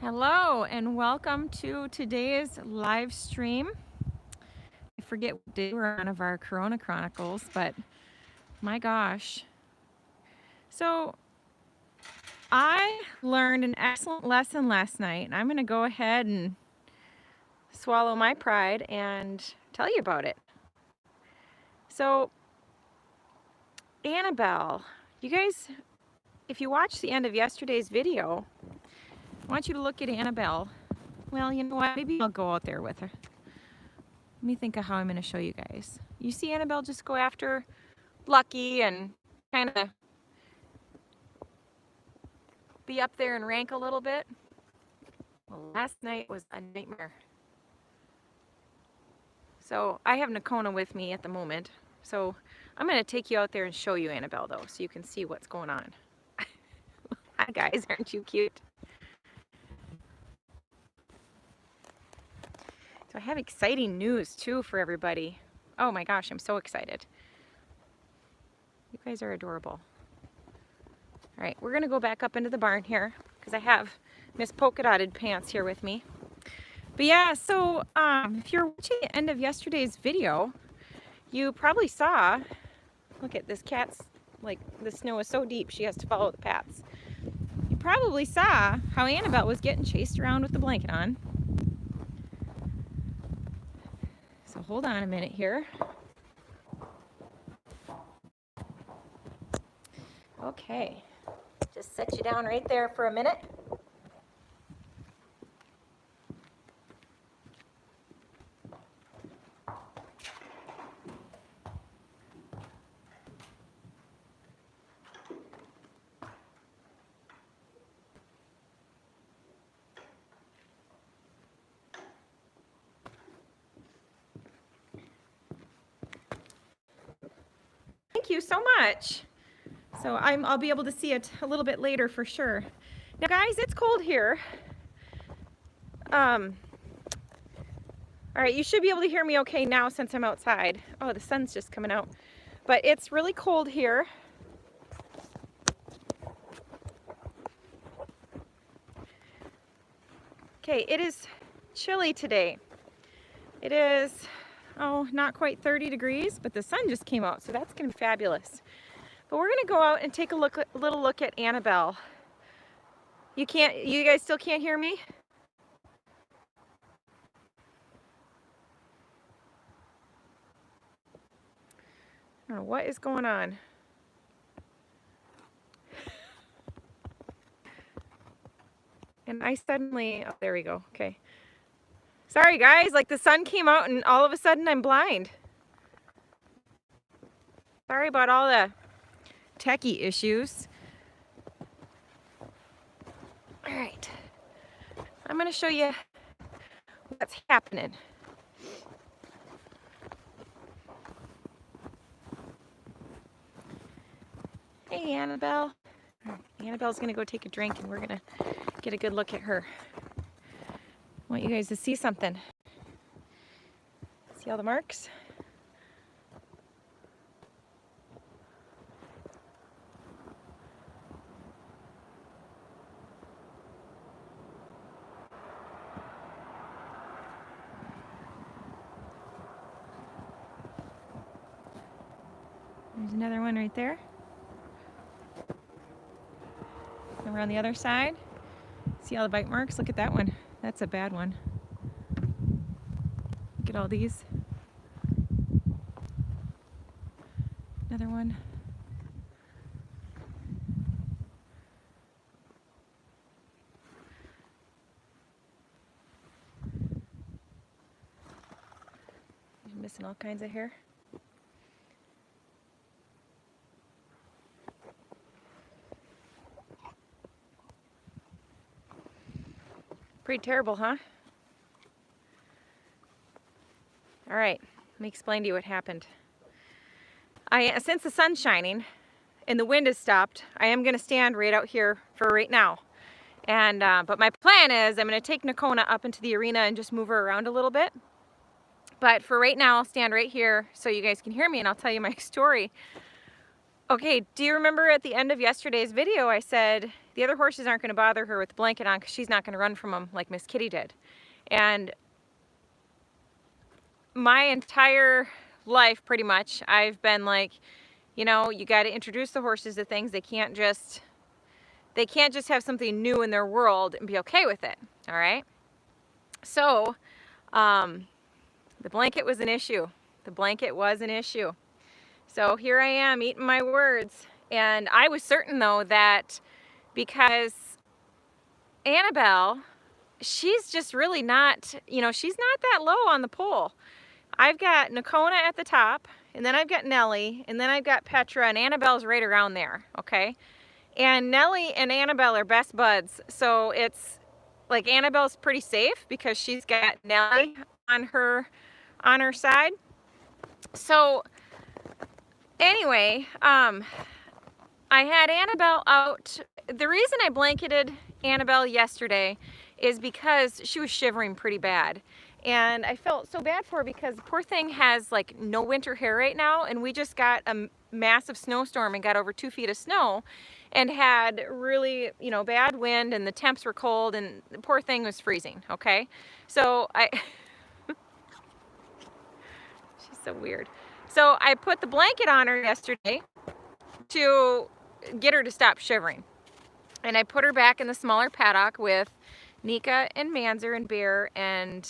Hello and welcome to today's live stream. I forget what day we're on of our Corona Chronicles, but my gosh. So I learned an excellent lesson last night, and I'm going to go ahead and swallow my pride and tell you about it. So Annabelle, you guys, if you watched the end of yesterday's video, I want you to look at Annabelle. Well, you know what? Maybe I'll go out there with her. Let me think of how I'm going to show you guys. You see Annabelle just go after Lucky and kind of be up there and rank a little bit. Well, last night was a nightmare. So I have Nocona with me at the moment. So I'm going to take you out there and show you Annabelle though, so you can see what's going on. Hi guys, aren't you cute? So I have exciting news too for everybody. Oh my gosh, I'm so excited. You guys are adorable. All right, we're gonna go back up into the barn here because I have Miss Polka Dotted Pants here with me. But yeah, so if you're watching the end of yesterday's video, you probably saw, look at this cat's, like the snow is so deep she has to follow the paths. You probably saw how Annabelle was getting chased around with the blanket on. So hold on a minute here. Okay, just set you down right there for a minute. Thank you so much. So I'll be able to see it a little bit later for sure. Now guys, it's cold here. All right, you should be able to hear me okay now since I'm outside. Oh, the sun's just coming out. But it's really cold here. Okay, it is chilly today. It is, oh, not quite 30 degrees, but the sun just came out, so that's gonna be fabulous. But we're gonna go out and take a little look at Annabelle. You guys still can't hear me? I don't know what is going on. And I suddenly, oh, there we go, okay. Sorry guys, like the sun came out and all of a sudden I'm blind. Sorry about all the techie issues. All right, I'm gonna show you what's happening. Hey Annabelle. Annabelle's gonna go take a drink and we're gonna get a good look at her. I want you guys to see something. See all the marks? There's another one right there. Over on the other side. See all the bite marks? Look at that one. That's a bad one. Look at all these. Another one. You're missing all kinds of hair. Pretty terrible, huh? All right, let me explain to you what happened. Since the sun's shining and the wind has stopped, I am gonna stand right out here for right now. And but my plan is I'm gonna take Nocona up into the arena and just move her around a little bit. But for right now, I'll stand right here so you guys can hear me and I'll tell you my story. Okay, do you remember at the end of yesterday's video I said the other horses aren't going to bother her with the blanket on because she's not going to run from them like Miss Kitty did? And my entire life, pretty much, I've been like, you know, you got to introduce the horses to things. They can't just have something new in their world and be okay with it. All right. So, the blanket was an issue. The blanket was an issue. So here I am eating my words. And I was certain though that because Annabelle, she's just really not, you know, she's not that low on the pole. I've got Nocona at the top, and then I've got Nellie, and then I've got Petra, and Annabelle's right around there, okay? And Nellie and Annabelle are best buds, so it's like Annabelle's pretty safe because she's got Nellie on her side. So anyway, I had Annabelle out. The reason I blanketed Annabelle yesterday is because she was shivering pretty bad. And I felt so bad for her because the poor thing has like no winter hair right now, and we just got a massive snowstorm and got over 2 feet of snow and had really, you know, bad wind, and the temps were cold, and the poor thing was freezing, okay? So she's so weird. So I put the blanket on her yesterday to get her to stop shivering. And I put her back in the smaller paddock with Nika and Manzer and Bear and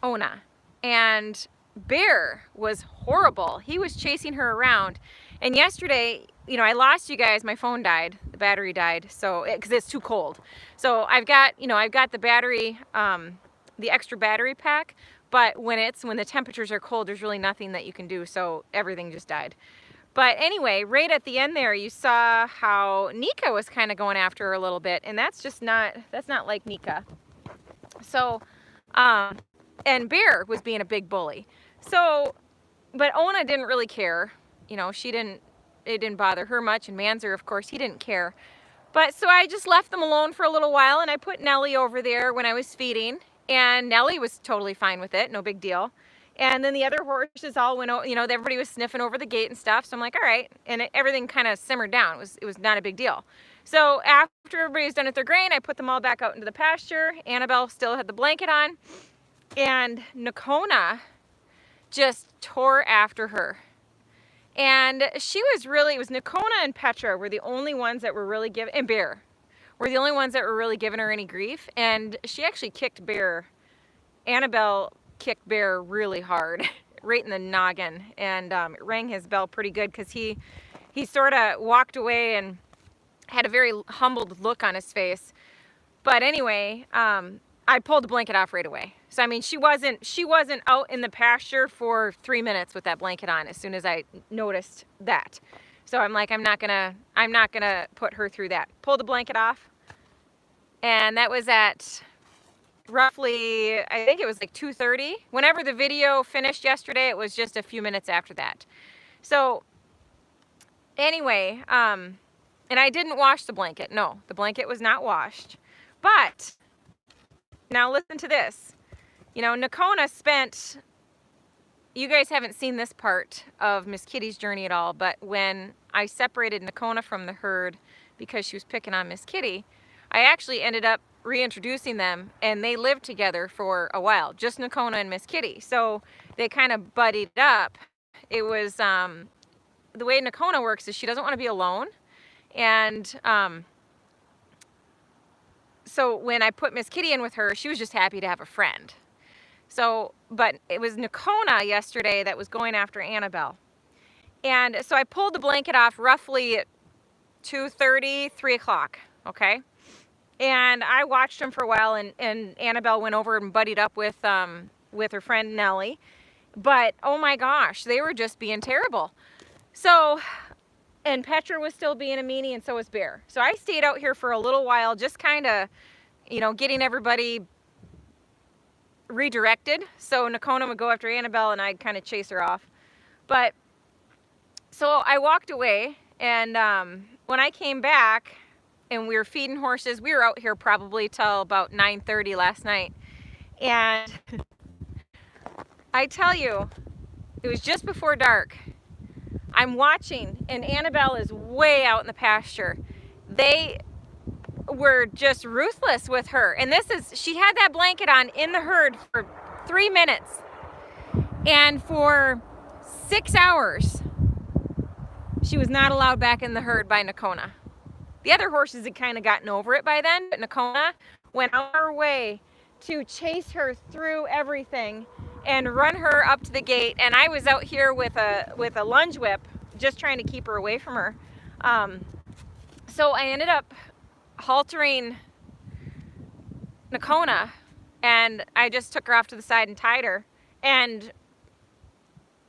Ona. And Bear was horrible. He was chasing her around. And yesterday, you know, I lost you guys. My phone died. The battery died. So, because it's too cold. So I've got, you know, I've got the battery, the extra battery pack. But when the temperatures are cold, there's really nothing that you can do. So everything just died. But anyway, right at the end there, you saw how Nika was kind of going after her a little bit. And that's just not, that's not like Nika. So, and Bear was being a big bully. So, but Ona didn't really care. You know, it didn't bother her much. And Manzer, of course, he didn't care. But so I just left them alone for a little while, and I put Nellie over there when I was feeding. And Nellie was totally fine with it, no big deal. And then the other horses all went, you know, everybody was sniffing over the gate and stuff. So I'm like, all right. And everything kind of simmered down. It was not a big deal. So after everybody was done with their grain, I put them all back out into the pasture. Annabelle still had the blanket on. And Nocona just tore after her. And she was really, it was Nocona and Petra were the only ones that were really giving, and Bear were the only ones that were really giving her any grief. And she actually kicked Bear. Annabelle kicked Bear really hard, right in the noggin, and it rang his bell pretty good because he sort of walked away and had a very humbled look on his face. But anyway, I pulled the blanket off right away. So I mean, she wasn't out in the pasture for 3 minutes with that blanket on as soon as I noticed that. So I'm like, I'm not gonna put her through that. Pulled the blanket off, and that was at roughly, I think it was like 2:30. Whenever the video finished yesterday, it was just a few minutes after that. So anyway, and I didn't wash the blanket. No, the blanket was not washed. But now listen to this. You know, Nocona spent, you guys haven't seen this part of Miss Kitty's journey at all, but when I separated Nocona from the herd because she was picking on Miss Kitty, I actually ended up reintroducing them, and they lived together for a while, just Nocona and Miss Kitty. So they kind of buddied up. It was, the way Nocona works is she doesn't want to be alone. And so when I put Miss Kitty in with her, she was just happy to have a friend. So, but it was Nocona yesterday that was going after Annabelle. And so I pulled the blanket off roughly at 2:30, 3 o'clock, okay? And I watched them for a while, and Annabelle went over and buddied up with her friend Nellie. But oh my gosh, they were just being terrible. So, and Petra was still being a meanie, and so was Bear. So I stayed out here for a little while, just kind of, you know, getting everybody redirected. So Nocona would go after Annabelle, and I'd kind of chase her off. But so I walked away, and when I came back, and we were feeding horses. We were out here probably till about 9:30 last night. And I tell you, it was just before dark. I'm watching, and Annabelle is way out in the pasture. They were just ruthless with her. And she had that blanket on in the herd for 3 minutes. And for 6 hours, she was not allowed back in the herd by Nocona. The other horses had kind of gotten over it by then, but Nocona went out her way to chase her through everything and run her up to the gate. And I was out here with a lunge whip, just trying to keep her away from her. So I ended up haltering Nocona, and I just took her off to the side and tied her. And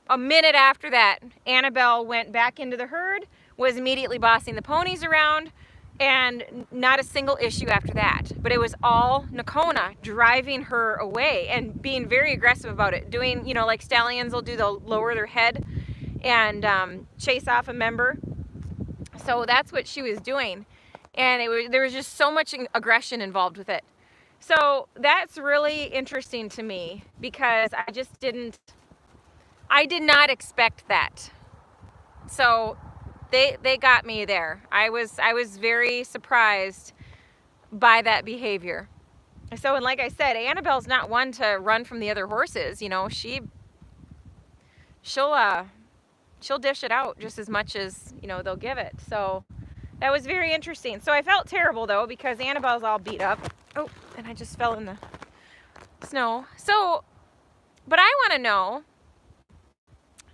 a minute after that, Annabelle went back into the herd, was immediately bossing the ponies around, and not a single issue after that. But it was all Nocona driving her away and being very aggressive about it. Doing, you know, like stallions will do, they'll lower their head and chase off a member. So that's what she was doing. And there was just so much aggression involved with it. So that's really interesting to me, because I did not expect that. So they got me there. I was very surprised by that behavior. So, and like I said, Annabelle's not one to run from the other horses. You know, she'll dish it out just as much as, you know, they'll give it. So that was very interesting. So I felt terrible though, because Annabelle's all beat up. Oh, and I just fell in the snow. So, but I want to know,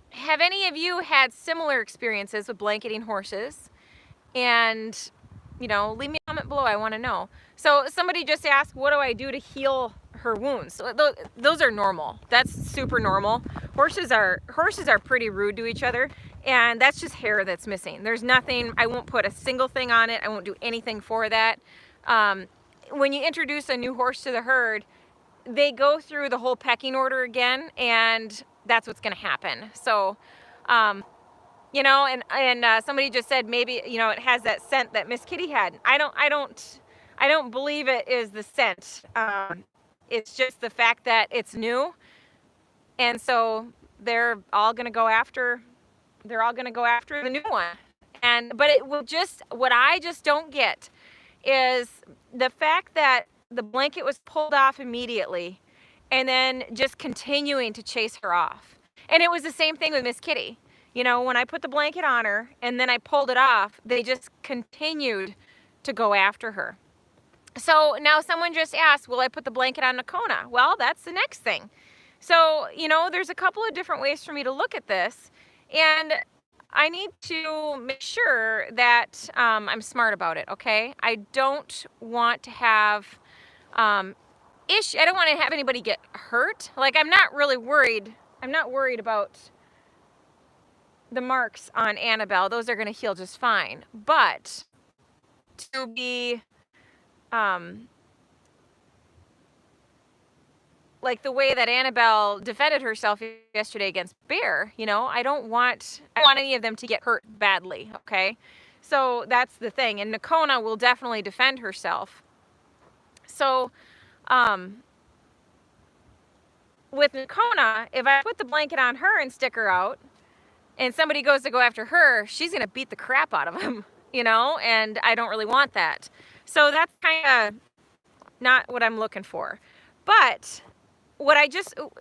have any of you had similar experiences with blanketing horses? And, you know, leave me a comment below. I want to know. So somebody just asked, what do I do to heal her wounds? So those are normal. That's super normal. Horses are pretty rude to each other, and that's just hair that's missing. There's nothing, I won't put a single thing on it. I won't do anything for that. When you introduce a new horse to the herd, they go through the whole pecking order again, and that's what's going to happen. So, you know, and somebody just said maybe, you know, it has that scent that Miss Kitty had. I don't believe it is the scent. It's just the fact that it's new, and so they're all going to go after the new one. But it will just, what I just don't get is the fact that the blanket was pulled off immediately and then just continuing to chase her off. And it was the same thing with Miss Kitty. You know, when I put the blanket on her and then I pulled it off, they just continued to go after her. So now someone just asked, will I put the blanket on Nocona? Well, that's the next thing. So, you know, there's a couple of different ways for me to look at this, and I need to make sure that I'm smart about it, okay? I don't want to have I don't want to have anybody get hurt. Like, I'm not really worried. I'm not worried about the marks on Annabelle. Those are going to heal just fine. But to be like the way that Annabelle defended herself yesterday against Bear, you know, I don't want any of them to get hurt badly, okay? So that's the thing. And Nocona will definitely defend herself. So with Nocona, if I put the blanket on her and stick her out, and somebody goes to go after her, she's going to beat the crap out of him, you know, and I don't really want that. So that's kind of not what I'm looking for. But what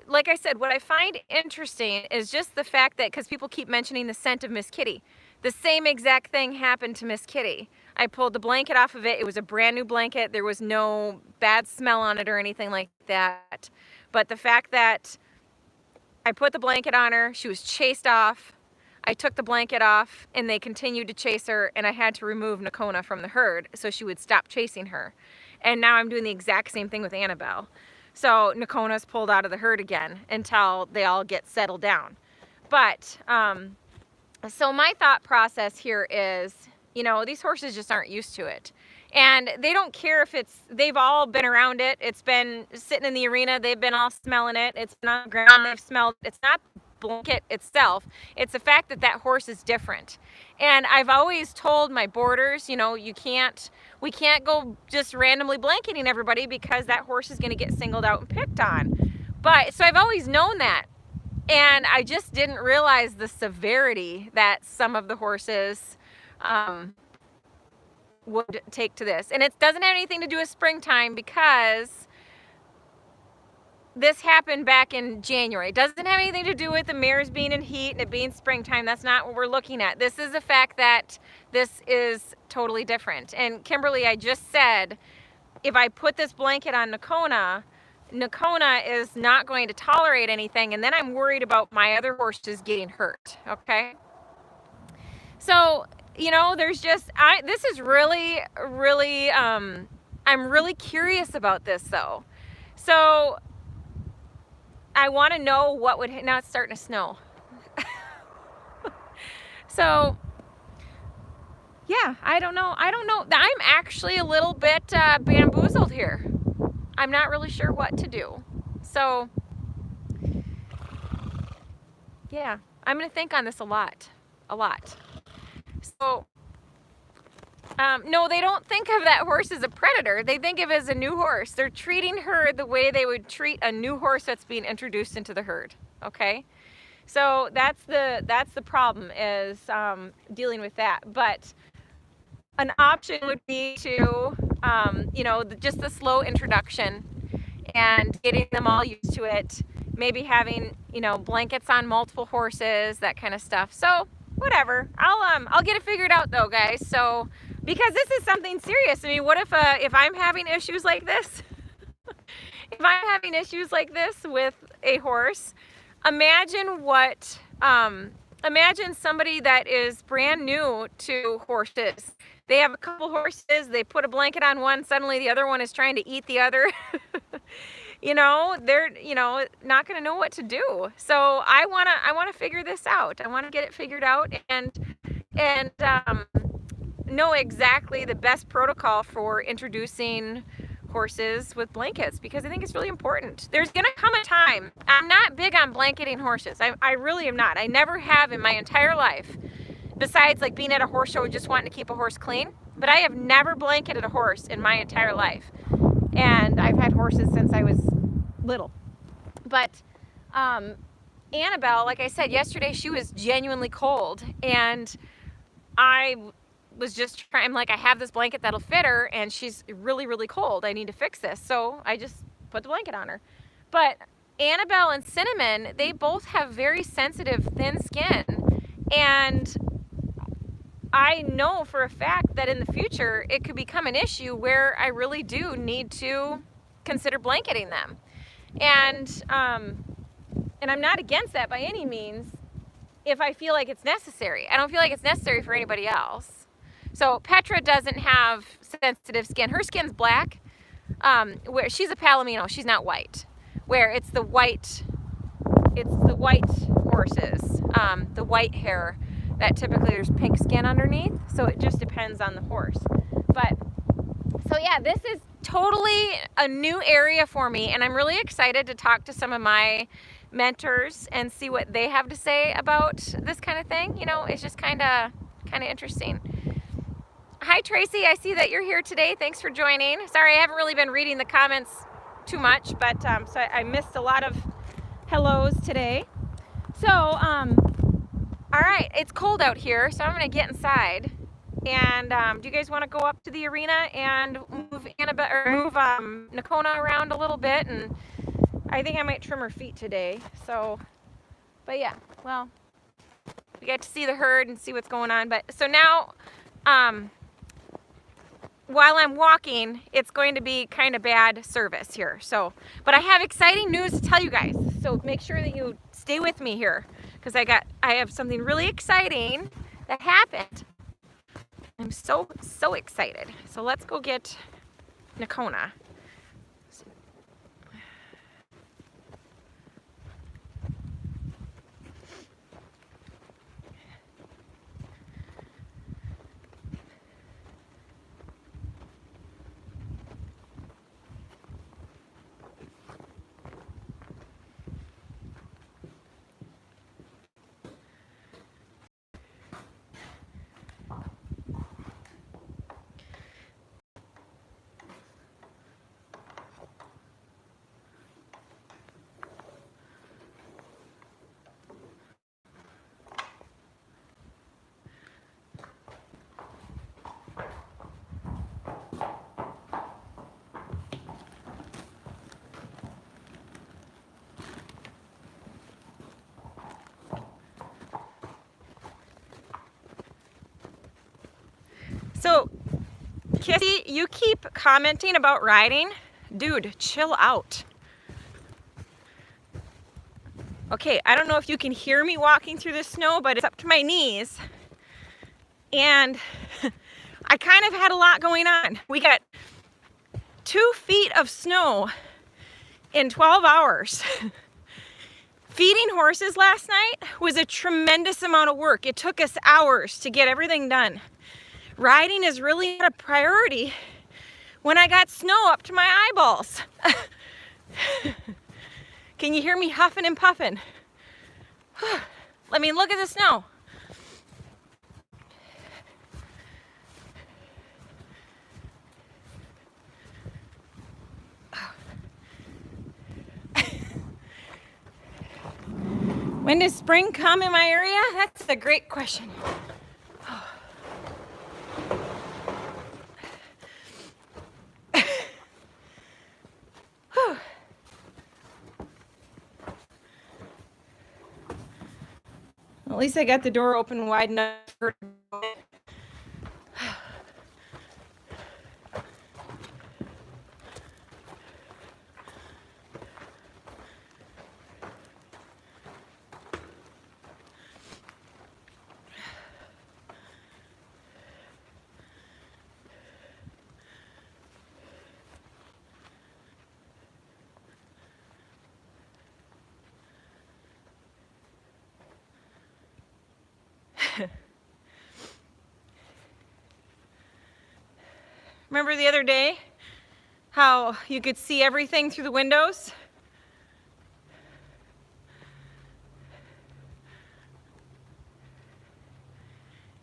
like I said, what I find interesting is just the fact that, because people keep mentioning the scent of Miss Kitty, the same exact thing happened to Miss Kitty. I pulled the blanket off of it. It was a brand new blanket. There was no bad smell on it or anything like that. But the fact that I put the blanket on her, she was chased off. I took the blanket off and they continued to chase her, and I had to remove Nocona from the herd so she would stop chasing her. And now I'm doing the exact same thing with Annabelle. So Nocona's pulled out of the herd again until they all get settled down. But, so my thought process here is, you know, these horses just aren't used to it. And they don't care if they've all been around it. It's been sitting in the arena. They've been all smelling it. It's been on the ground. They've smelled it. It's not the blanket itself. It's the fact that that horse is different. And I've always told my boarders, you know, we can't go just randomly blanketing everybody, because that horse is going to get singled out and picked on. But, so I've always known that. And I just didn't realize the severity that some of the horses would take to this. And it doesn't have anything to do with springtime, because this happened back in January. It doesn't have anything to do with the mares being in heat and it being springtime. That's not what we're looking at. This is the fact that this is totally different. And Kimberly, I just said, if I put this blanket on Nocona, Nocona is not going to tolerate anything, and then I'm worried about my other horses getting hurt, okay? So, you know, there's just, this is really, really, I'm really curious about this though. So I want to know what would, now it's starting to snow. So yeah, I don't know. I'm actually a little bit bamboozled here. I'm not really sure what to do. So yeah, I'm gonna think on this a lot. So no, they don't think of that horse as a predator. They think of it as a new horse. They're treating her the way they would treat a new horse that's being introduced into the herd, okay? So that's the problem, is dealing with that. But an option would be to, you know, just the slow introduction and getting them all used to it. Maybe having, you know, blankets on multiple horses, that kind of stuff. So whatever, I'll get it figured out though, guys. So, because this is something serious. I mean, what if I'm having issues like this? If I'm having issues like this with a horse, imagine what, imagine somebody that is brand new to horses. They have a couple horses, they put a blanket on one, suddenly the other one is trying to eat the other. You know, they're, you know, not going to know what to do. So I want to figure this out. I want to get it figured out and know exactly the best protocol for introducing horses with blankets, because I think it's really important. There's going to come a time, I'm not big on blanketing horses. I really am not. I never have in my entire life, besides like being at a horse show just wanting to keep a horse clean. But I have never blanketed a horse in my entire life. And I've had horses since I was little. But Annabelle, like I said yesterday, she was genuinely cold, and I was just trying, I'm like, I have this blanket that'll fit her, and she's really, really cold. I need to fix this. So I just put the blanket on her. But Annabelle and Cinnamon, they both have very sensitive, thin skin. And I know for a fact that in the future, it could become an issue where I really do need to consider blanketing them. And I'm not against that by any means if I feel like it's necessary. I don't feel like it's necessary for anybody else. So Petra doesn't have sensitive skin. Her skin's black. Where she's a Palomino, she's not white. Where it's the white horses, the white hair, that typically there's pink skin underneath. So it just depends on the horse. But so yeah, this is totally a new area for me, and I'm really excited to talk to some of my mentors and see what they have to say about this kind of thing. You know, it's just kind of interesting. Hi Tracy, I see that you're here today. Thanks for joining. Sorry, I haven't really been reading the comments too much, but so I missed a lot of hellos today. So all right, it's cold out here, so I'm gonna get inside. And do you guys want to go up to the arena and move Annabelle or move Nocona around a little bit? And I think I might trim her feet today. So, but yeah, well, we get to see the herd and see what's going on. But so now, while I'm walking, it's going to be kind of bad service here. So, but I have exciting news to tell you guys. So make sure that you stay with me here, because I have something really exciting that happened. I'm so excited. So let's go get Nocona. So, Kissy, you keep commenting about riding. Dude, chill out. Okay, I don't know if you can hear me walking through the snow, but it's up to my knees. And I kind of had a lot going on. We got 2 feet of snow in 12 hours. Feeding horses last night was a tremendous amount of work. It took us hours to get everything done. Riding is really not a priority when I got snow up to my eyeballs. Can you hear me huffing and puffing? Let me look at the snow. When does spring come in my area? That's a great question. At least I got the door open wide enough for Remember the other day how you could see everything through the windows?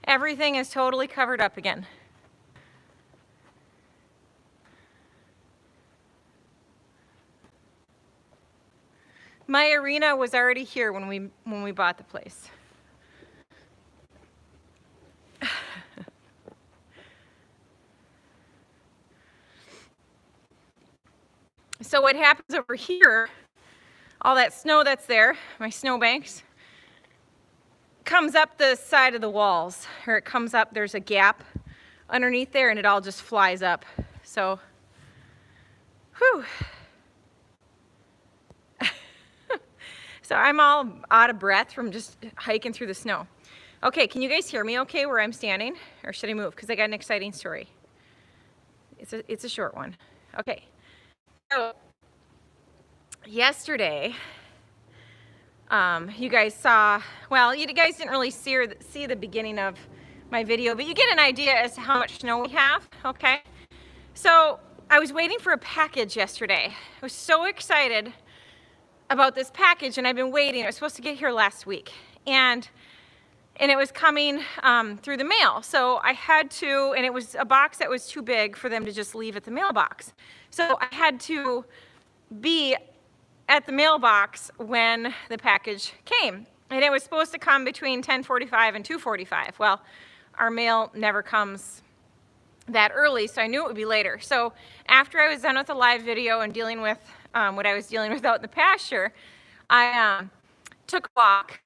Everything is totally covered up again. My arena was already here when we bought the place. So what happens over here, all that snow that's there, my snow banks, comes up the side of the walls, or it comes up, there's a gap underneath there, and it all just flies up. So, whew. So I'm all out of breath from just hiking through the snow. Okay, can you guys hear me okay where I'm standing? Or should I move? Because I got an exciting story. It's a short one. Okay. So, yesterday, you guys saw, well, you guys didn't really see the beginning of my video, but you get an idea as to how much snow we have, okay? So, I was waiting for a package yesterday. I was so excited about this package, and I've been waiting. It was supposed to get here last week, and it was coming through the mail. So I had to, and it was a box that was too big for them to just leave at the mailbox. So I had to be at the mailbox when the package came, and it was supposed to come between 10:45 and 2:45. Well, our mail never comes that early, so I knew it would be later. So after I was done with the live video and dealing with what I was dealing with out in the pasture, I took a walk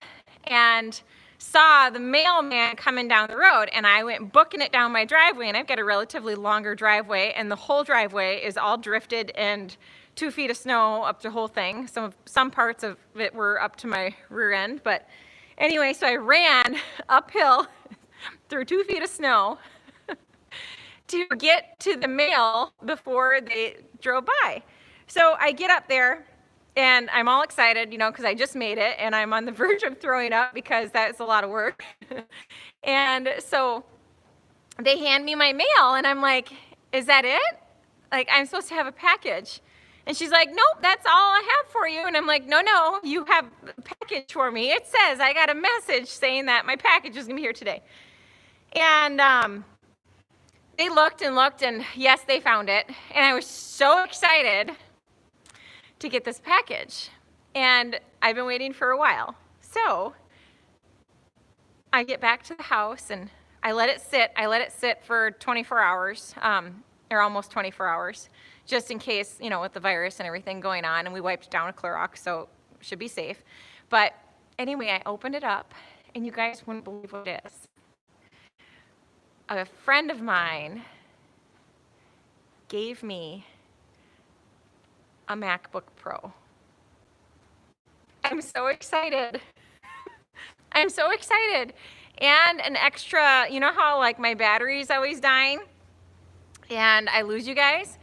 and saw the mailman coming down the road, and I went booking it down my driveway, and I've got a relatively longer driveway, and the whole driveway is all drifted and 2 feet of snow up the whole thing. Some parts of it were up to my rear end, but anyway, so I ran uphill through 2 feet of snow to get to the mail before they drove by. So I get up there, and I'm all excited, you know, because I just made it, and I'm on the verge of throwing up because that's a lot of work. And so they hand me my mail, and I'm like, is that it? Like, I'm supposed to have a package. And she's like, nope, that's all I have for you. And I'm like, no, you have a package for me. It says I got a message saying that my package is going to be here today. And they looked and looked, and yes, they found it. And I was so excited to get this package. And I've been waiting for a while. So I get back to the house, and I let it sit. I let it sit for 24 hours, or almost 24 hours, just in case, you know, with the virus and everything going on. And we wiped down a Clorox, so it should be safe. But anyway, I opened it up, and you guys wouldn't believe what it is. a friend of mine gave me a MacBook Pro. I'm so excited. I'm so excited. And an extra, you know how like my battery's always dying and I lose you guys?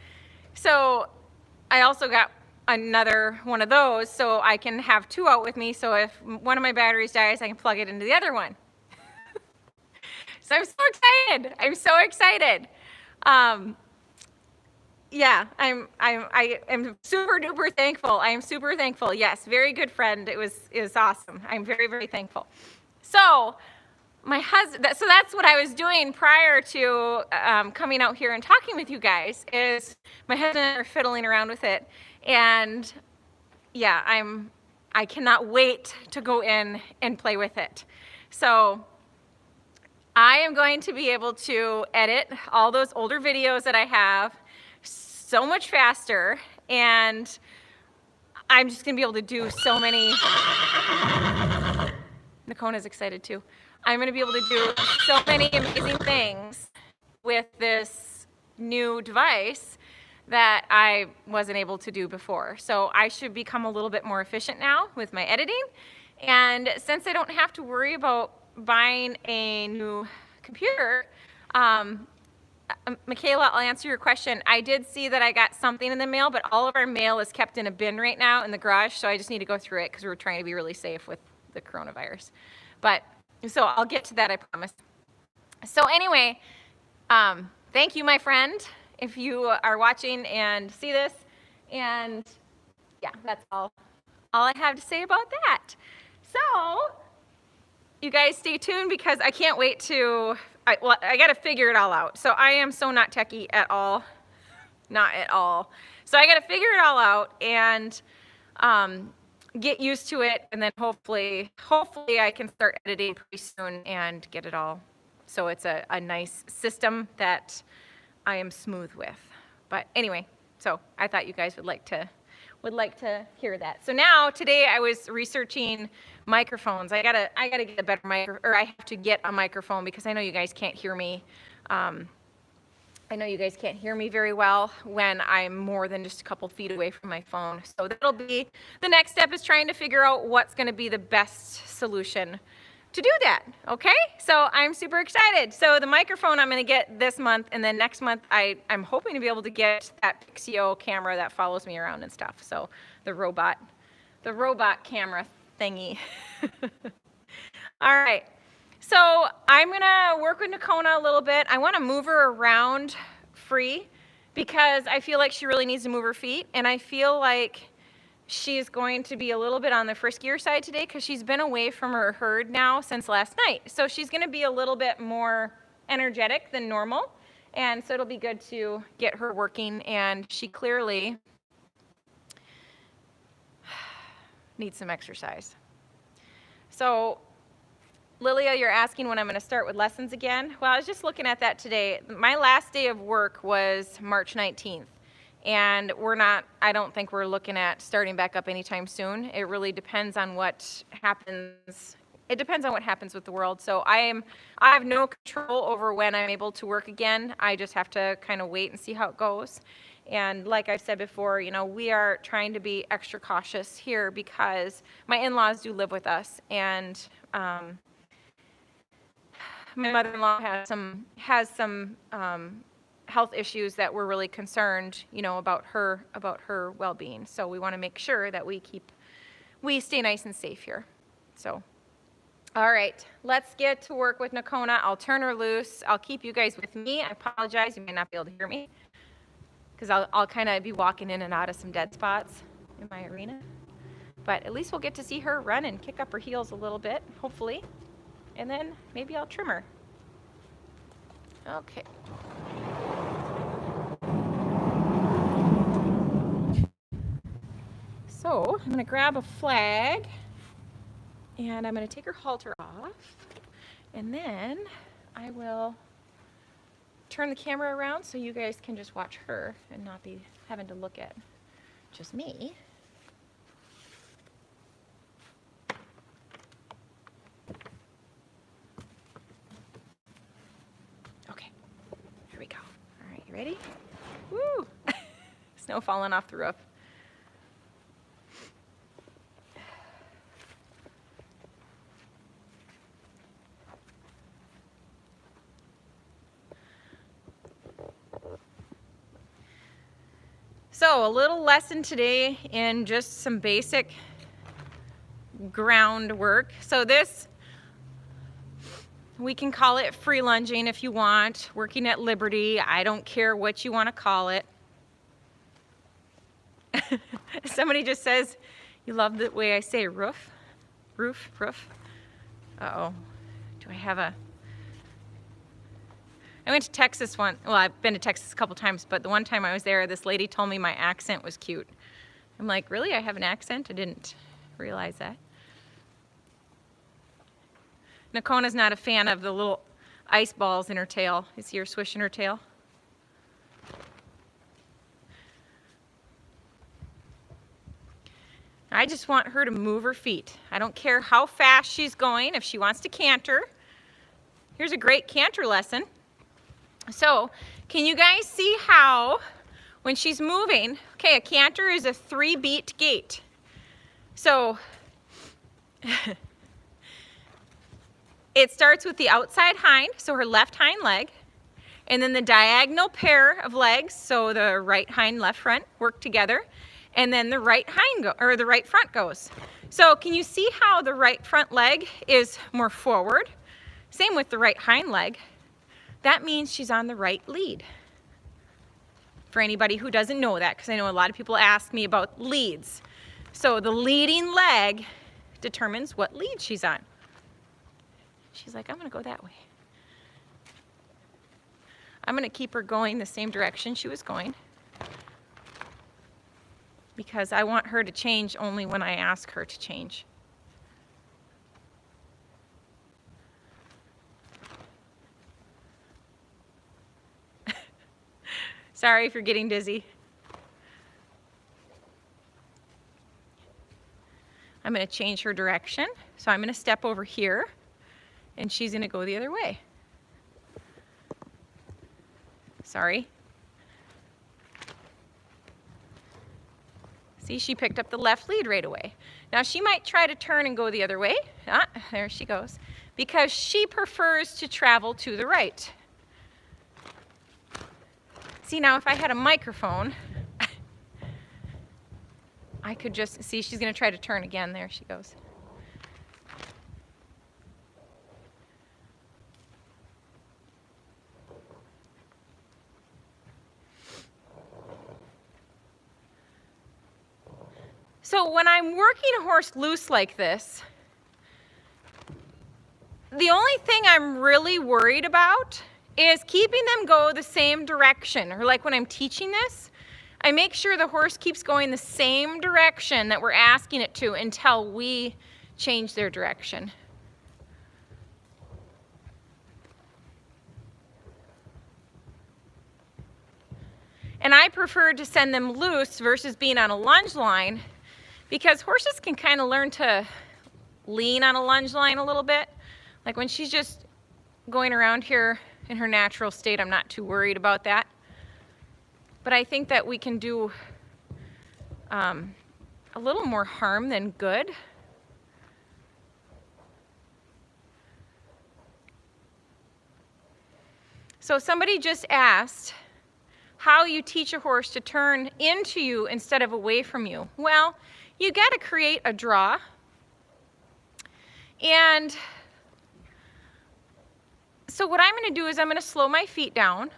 So I also got another one of those so I can have two out with me, so if one of my batteries dies, I can plug it into the other one. So I'm so excited. I'm so excited. Yeah, I am super duper thankful. I am super thankful. Yes, very good friend. It was awesome. I'm very, very thankful. So my husband, so that's what I was doing prior to coming out here and talking with you guys, is my husband and I are fiddling around with it. And yeah, I cannot wait to go in and play with it. So I am going to be able to edit all those older videos that I have so much faster, and I'm just gonna be able to do so many. Nocona's excited too. I'm gonna be able to do so many amazing things with this new device that I wasn't able to do before. So I should become a little bit more efficient now with my editing. And since I don't have to worry about buying a new computer, Michaela, I'll answer your question. I did see that I got something in the mail, but all of our mail is kept in a bin right now in the garage, so I just need to go through it because we're trying to be really safe with the coronavirus. But, so I'll get to that, I promise. So anyway, thank you, my friend, if you are watching and see this. And yeah, that's all I have to say about that. So, you guys stay tuned because I can't wait to, I got to figure it all out. So I am so not techie at all, not at all. So I got to figure it all out and get used to it, and then hopefully I can start editing pretty soon and get it all. So it's a nice system that I am smooth with. But anyway, so I thought you guys would like to hear that. So now today I was researching microphones. I gotta get a better I have to get a microphone because I know you guys can't hear me. I know you guys can't hear me very well when I'm more than just a couple feet away from my phone. So that'll be the next step, is trying to figure out what's going to be the best solution to do that. Okay, so I'm super excited. So the microphone I'm going to get this month, and then next month I'm hoping to be able to get that Pixio camera that follows me around and stuff. So the robot camera thingy. All right. So I'm gonna work with Nocona a little bit. I want to move her around free because I feel like she really needs to move her feet, and I feel like she's going to be a little bit on the friskier side today because she's been away from her herd now since last night. So she's going to be a little bit more energetic than normal, and so it'll be good to get her working, and she clearly needs some exercise. So Lilia, you're asking when I'm going to start with lessons again. Well, I was just looking at that today. My last day of work was March 19th. And I don't think we're looking at starting back up anytime soon. It really depends on what happens. It depends on what happens with the world. So I have no control over when I'm able to work again. I just have to kind of wait and see how it goes. And like I've said before, you know, we are trying to be extra cautious here because my in-laws do live with us, and my mother-in-law has some health issues that we're really concerned, you know, about her well-being. So we want to make sure that we stay nice and safe here. So, all right, let's get to work with Nocona. I'll turn her loose. I'll keep you guys with me. I apologize, you may not be able to hear me because I'll kind of be walking in and out of some dead spots in my arena. But at least we'll get to see her run and kick up her heels a little bit, hopefully. And then maybe I'll trim her. Okay. So I'm going to grab a flag, and I'm going to take her halter off, and then I will turn the camera around so you guys can just watch her and not be having to look at just me. Okay. ready? Woo! Snow falling off the roof. So a little lesson today in just some basic groundwork. So this, we can call it free lunging if you want, working at liberty. I don't care what you want to call it. Somebody just says, you love the way I say roof. Roof. Uh-oh. Do I have a... I went to Texas well, I've been to Texas a couple times, but the one time I was there, this lady told me my accent was cute. I'm like, really? I have an accent? I didn't realize that. Nocona's not a fan of the little ice balls in her tail. You see her swishing her tail? I just want her to move her feet. I don't care how fast she's going. If she wants to canter, here's a great canter lesson. So, can you guys see how when she's moving, okay, a canter is a 3-beat gait. So, it starts with the outside hind, so her left hind leg, and then the diagonal pair of legs, so the right hind, left front, work together, and then the right hind or the right front goes. So, can you see how the right front leg is more forward? Same with the right hind leg. That means she's on the right lead. For anybody who doesn't know that, because I know a lot of people ask me about leads. So the leading leg determines what lead she's on. She's like, I'm going to go that way. I'm going to keep her going the same direction she was going, because I want her to change only when I ask her to change. Sorry if you're getting dizzy. I'm going to change her direction. So I'm going to step over here, and she's going to go the other way. Sorry. See, she picked up the left lead right away. Now she might try to turn and go the other way. Ah, there she goes. Because she prefers to travel to the right. See, now if I had a microphone, I could just see she's going to try to turn again. There she goes. So when I'm working a horse loose like this, the only thing I'm really worried about is keeping them go the same direction. Or like when I'm teaching this, I make sure the horse keeps going the same direction that we're asking it to until we change their direction. And I prefer to send them loose versus being on a lunge line, because horses can kind of learn to lean on a lunge line a little bit. Like when she's just going around here in her natural state, I'm not too worried about that. But I think that we can do a little more harm than good. So somebody just asked how you teach a horse to turn into you instead of away from you. Well, you got to create a draw. And so what I'm going to do is I'm going to slow my feet down.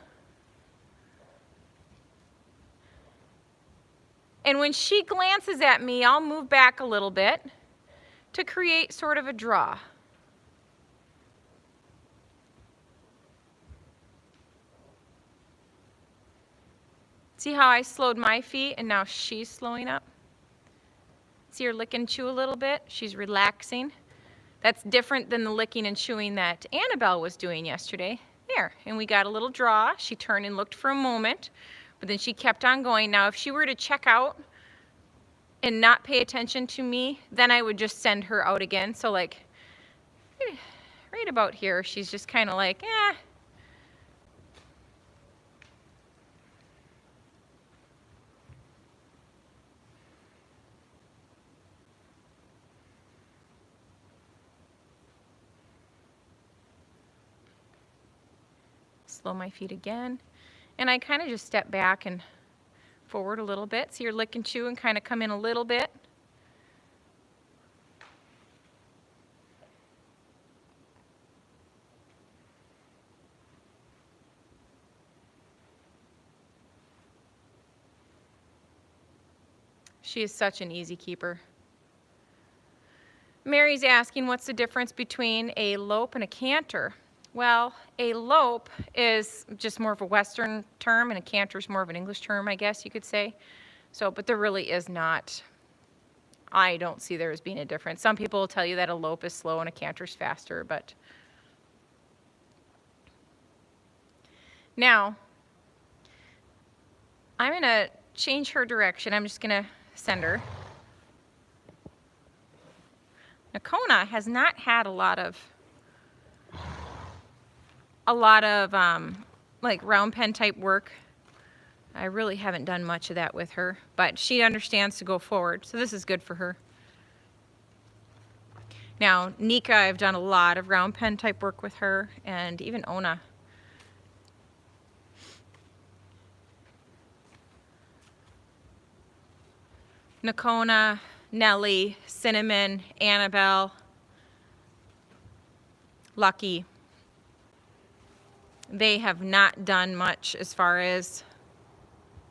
And when she glances at me, I'll move back a little bit to create sort of a draw. See how I slowed my feet and now she's slowing up? See her lick and chew a little bit? She's relaxing. That's different than the licking and chewing that Annabelle was doing yesterday. There, and we got a little draw. She turned and looked for a moment, but then she kept on going. Now, if she were to check out and not pay attention to me, then I would just send her out again. So like, right about here, she's just kind of like, eh. slow my feet again. And I kind of just step back and forward a little bit. So you're lick and chew and kind of come in a little bit. She is such an easy keeper. Mary's asking what's the difference between a lope and a canter. Well, a lope is just more of a Western term and a canter is more of an English term, I guess you could say. So, but there really is not, I don't see there as being a difference. Some people will tell you that a lope is slow and a canter is faster, but now I'm gonna change her direction. I'm just gonna send her. Nocona has not had a lot of like round pen type work. I really haven't done much of that with her, but she understands to go forward, so this is good for her. Now, Nika, I've done a lot of round pen type work with her, and even Ona. Nocona, Nellie, Cinnamon, Annabelle, Lucky. They have not done much as far as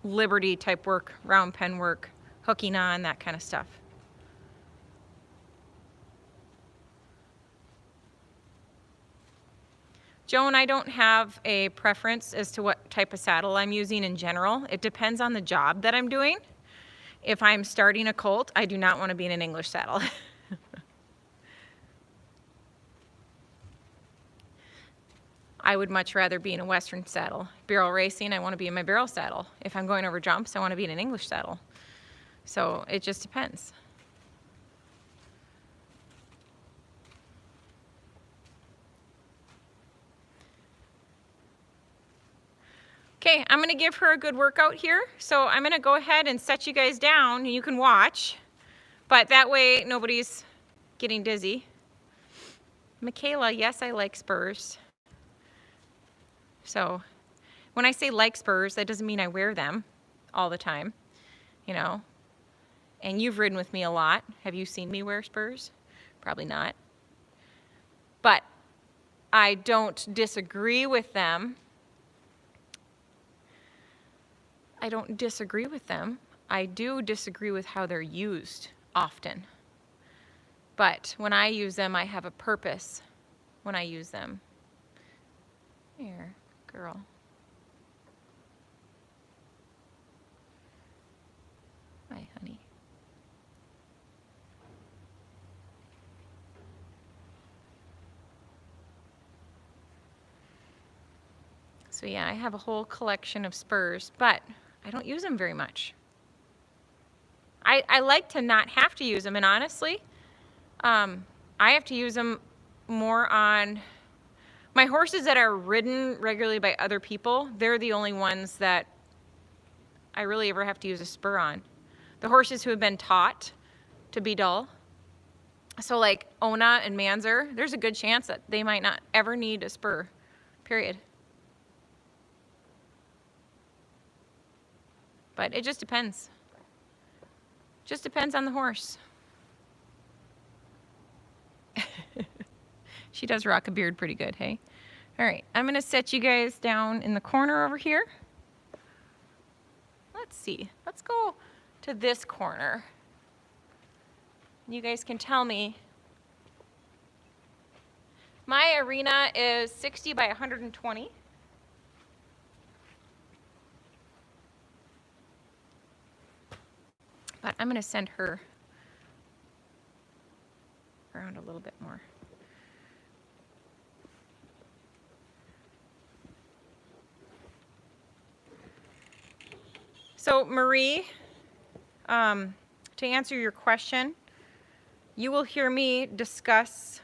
Liberty type work, round pen work, hooking on, that kind of stuff. Joan, I don't have a preference as to what type of saddle I'm using in general. It depends on the job that I'm doing. If I'm starting a colt, I do not want to be in an English saddle. I would much rather be in a Western saddle. Barrel racing, I want to be in my barrel saddle. If I'm going over jumps, I want to be in an English saddle. So it just depends. Okay, I'm going to give her a good workout here. So I'm going to go ahead and set you guys down and you can watch. But that way nobody's getting dizzy. Michaela, yes, I like spurs. So when I say like spurs, that doesn't mean I wear them all the time, you know. And you've ridden with me a lot. Have you seen me wear spurs? Probably not. But I don't disagree with them. I don't disagree with them. I do disagree with how they're used often. But when I use them, I have a purpose when I use them. Here, girl. Hi, honey. So yeah, I have a whole collection of spurs, but I don't use them very much. I like to not have to use them, and honestly, I have to use them more on my horses that are ridden regularly by other people. They're the only ones that I really ever have to use a spur on. The horses who have been taught to be dull. So like Ona and Manzer, there's a good chance that they might not ever need a spur, period. But it just depends. Just depends on the horse. She does rock a beard pretty good, hey? All right, I'm gonna set you guys down in the corner over here. Let's see, let's go to this corner. You guys can tell me. My arena is 60 by 120. But I'm gonna send her around a little bit more. So Marie, to answer your question, you will hear me discuss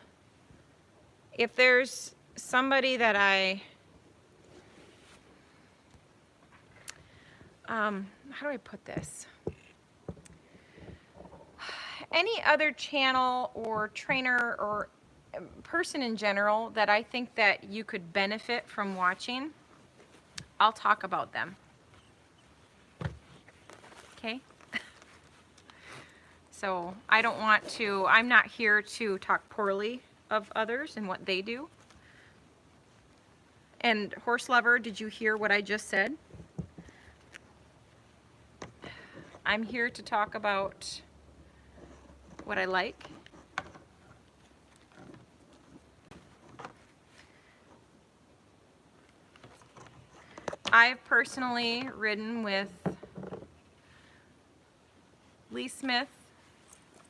if there's somebody that how do I put this? Any other channel or trainer or person in general that I think that you could benefit from watching, I'll talk about them. Okay? So I don't want to, I'm not here to talk poorly of others and what they do. And horse lover, did you hear what I just said? I'm here to talk about what I like. I've personally ridden with Lee Smith,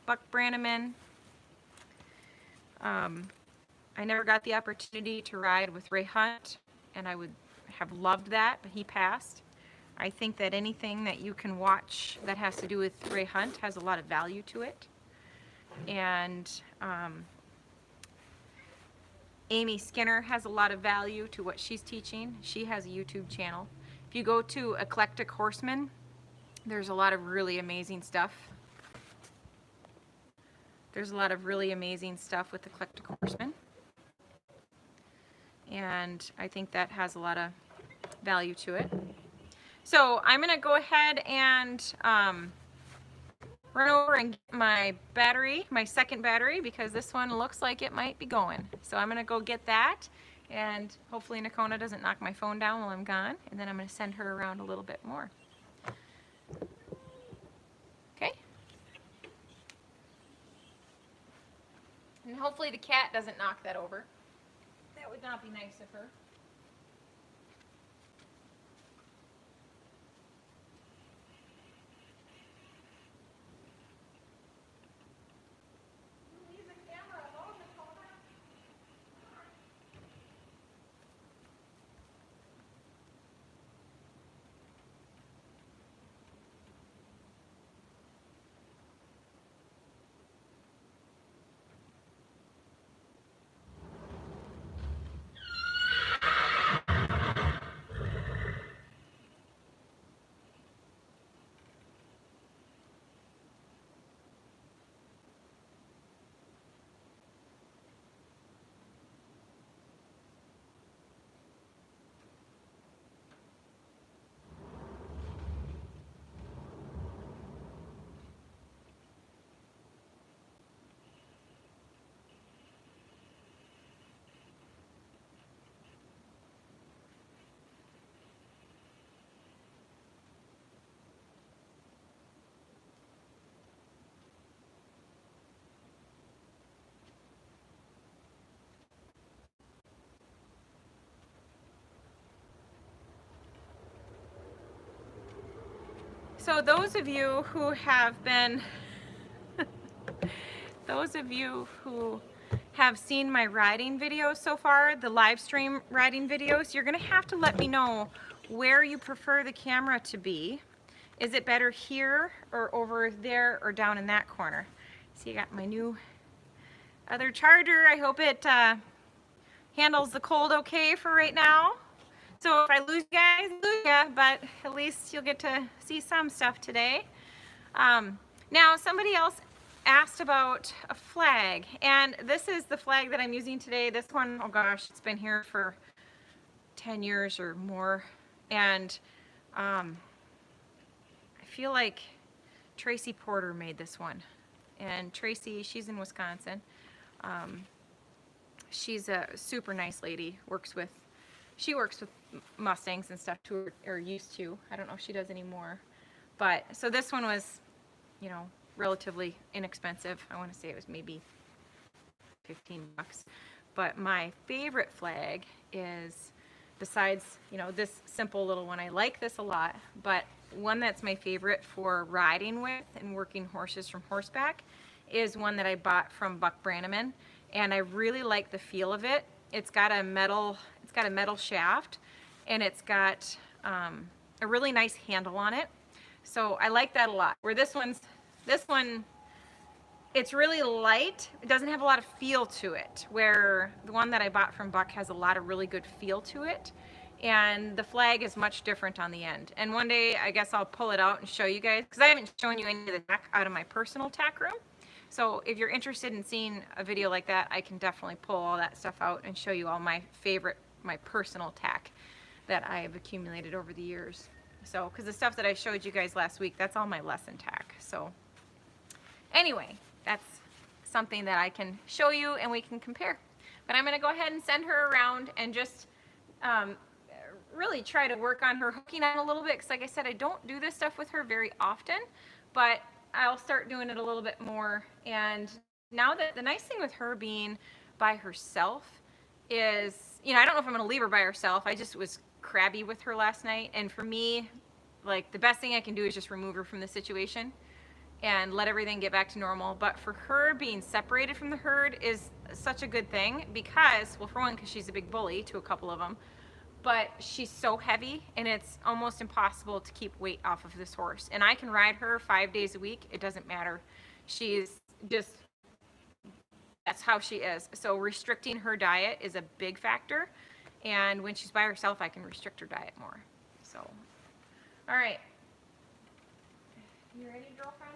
Buck Brannaman. I never got the opportunity to ride with Ray Hunt, and I would have loved that, but he passed. I think that anything that you can watch that has to do with Ray Hunt has a lot of value to it. And Amy Skinner has a lot of value to what she's teaching. She has a YouTube channel. If you go to Eclectic Horseman, there's a lot of really amazing stuff. There's a lot of really amazing stuff with Eclectic Horseman. And I think that has a lot of value to it. So I'm going to go ahead and run over and get my battery, my second battery, because this one looks like it might be going. So I'm going to go get that, and hopefully Nocona doesn't knock my phone down while I'm gone, and then I'm going to send her around a little bit more. Okay? And hopefully the cat doesn't knock that over. That would not be nice of her. So those of you who have been, those of you who have seen my riding videos so far, the live stream riding videos, you're gonna have to let me know where you prefer the camera to be. Is it better here or over there or down in that corner? See, I got my new other charger. I hope it handles the cold okay for right now. So if I lose you guys, lose ya, but at least you'll get to see some stuff today. Now somebody else asked about a flag, and this is the flag that I'm using today. This one, oh gosh, it's been here for 10 years or more, and I feel like Tracy Porter made this one. And Tracy, she's in Wisconsin. She's a super nice lady, she works with Mustangs and stuff too, or used to. I don't know if she does anymore. But, so this one was, you know, relatively inexpensive. I want to say it was maybe 15 bucks. But my favorite flag is, besides, you know, this simple little one, I like this a lot, but one that's my favorite for riding with and working horses from horseback is one that I bought from Buck Brannaman, and I really like the feel of it. It's got a metal shaft, and it's got a really nice handle on it. So I like that a lot. Where this one, it's really light. It doesn't have a lot of feel to it, where the one that I bought from Buck has a lot of really good feel to it. And the flag is much different on the end. And one day, I guess I'll pull it out and show you guys, because I haven't shown you any of the tack out of my personal tack room. So if you're interested in seeing a video like that, I can definitely pull all that stuff out and show you all my favorite, my personal tack. that I've accumulated over the years. So, because the stuff that I showed you guys last week, that's all my lesson tack. So anyway, that's something that I can show you and we can compare. But I'm going to go ahead and send her around and just really try to work on her hooking on a little bit, because like I said, I don't do this stuff with her very often, but I'll start doing it a little bit more. And now that the nice thing with her being by herself is, you know, I don't know if I'm going to leave her by herself. I just was crabby with her last night, and for me, like, the best thing I can do is just remove her from the situation and let everything get back to normal. But for her, being separated from the herd is such a good thing because, well, for one, because she's a big bully to a couple of them, but she's so heavy and it's almost impossible to keep weight off of this horse. And I can ride her 5 days a week. It doesn't matter. She's just, that's how she is. So restricting her diet is a big factor. And when she's by herself, I can restrict her diet more. So, all right. You ready, girlfriend?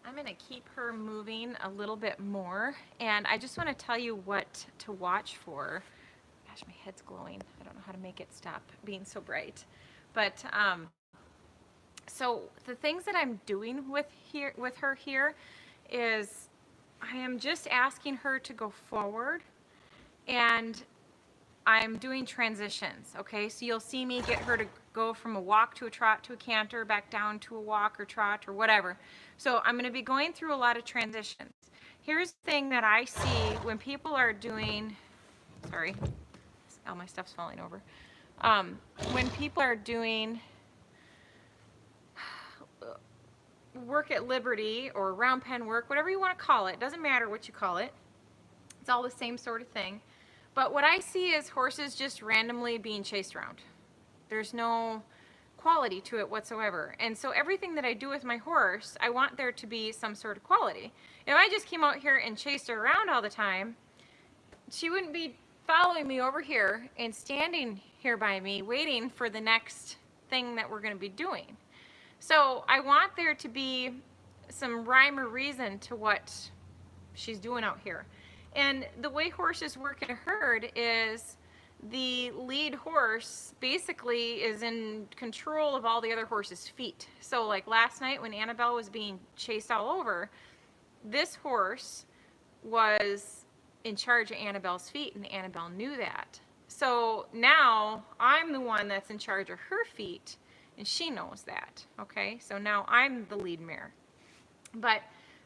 I'm going to keep her moving a little bit more, and I just want to tell you what to watch for. Gosh, gosh, my head's glowing. I don't know how to make it stop being so bright. But so the things that I'm doing with her here is I am just asking her to go forward, and I'm doing transitions, okay? So you'll see me get her to go from a walk to a trot to a canter, back down to a walk or trot or whatever. So I'm gonna be going through a lot of transitions. Here's the thing that I see when people are doing, sorry, all my stuff's falling over. When people are doing work at Liberty or round pen work, whatever you want to call it, doesn't matter what you call it. It's all the same sort of thing. But what I see is horses just randomly being chased around. There's no quality to it whatsoever. And so everything that I do with my horse, I want there to be some sort of quality. If I just came out here and chased her around all the time, she wouldn't be following me over here and standing here by me waiting for the next thing that we're going to be doing. So I want there to be some rhyme or reason to what she's doing out here. And the way horses work in a herd is the lead horse basically is in control of all the other horses' feet. So like last night when Annabelle was being chased all over, this horse was in charge of Annabelle's feet, and Annabelle knew that. So now I'm the one that's in charge of her feet, and she knows that, okay? So now I'm the lead mare. But,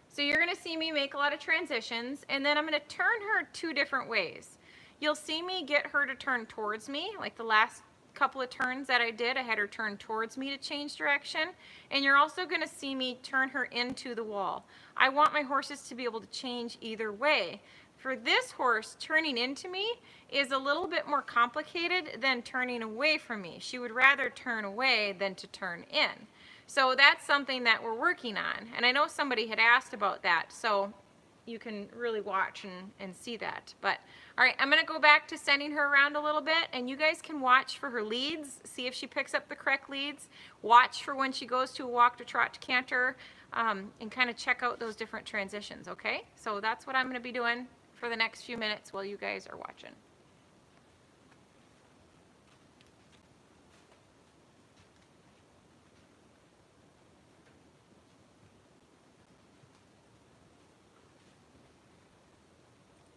so you're gonna see me make a lot of transitions, and then I'm gonna turn her 2 different ways. You'll see me get her to turn towards me, like the last couple of turns that I did, I had her turn towards me to change direction, and you're also gonna see me turn her into the wall. I want my horses to be able to change either way. For this horse, turning into me is a little bit more complicated than turning away from me. She would rather turn away than to turn in. So that's something that we're working on. And I know somebody had asked about that, so you can really watch and see that. But all right, I'm gonna go back to sending her around a little bit, and you guys can watch for her leads, see if she picks up the correct leads, watch for when she goes to a walk to trot to canter, and kind of check out those different transitions, okay? So that's what I'm gonna be doing for the next few minutes while you guys are watching.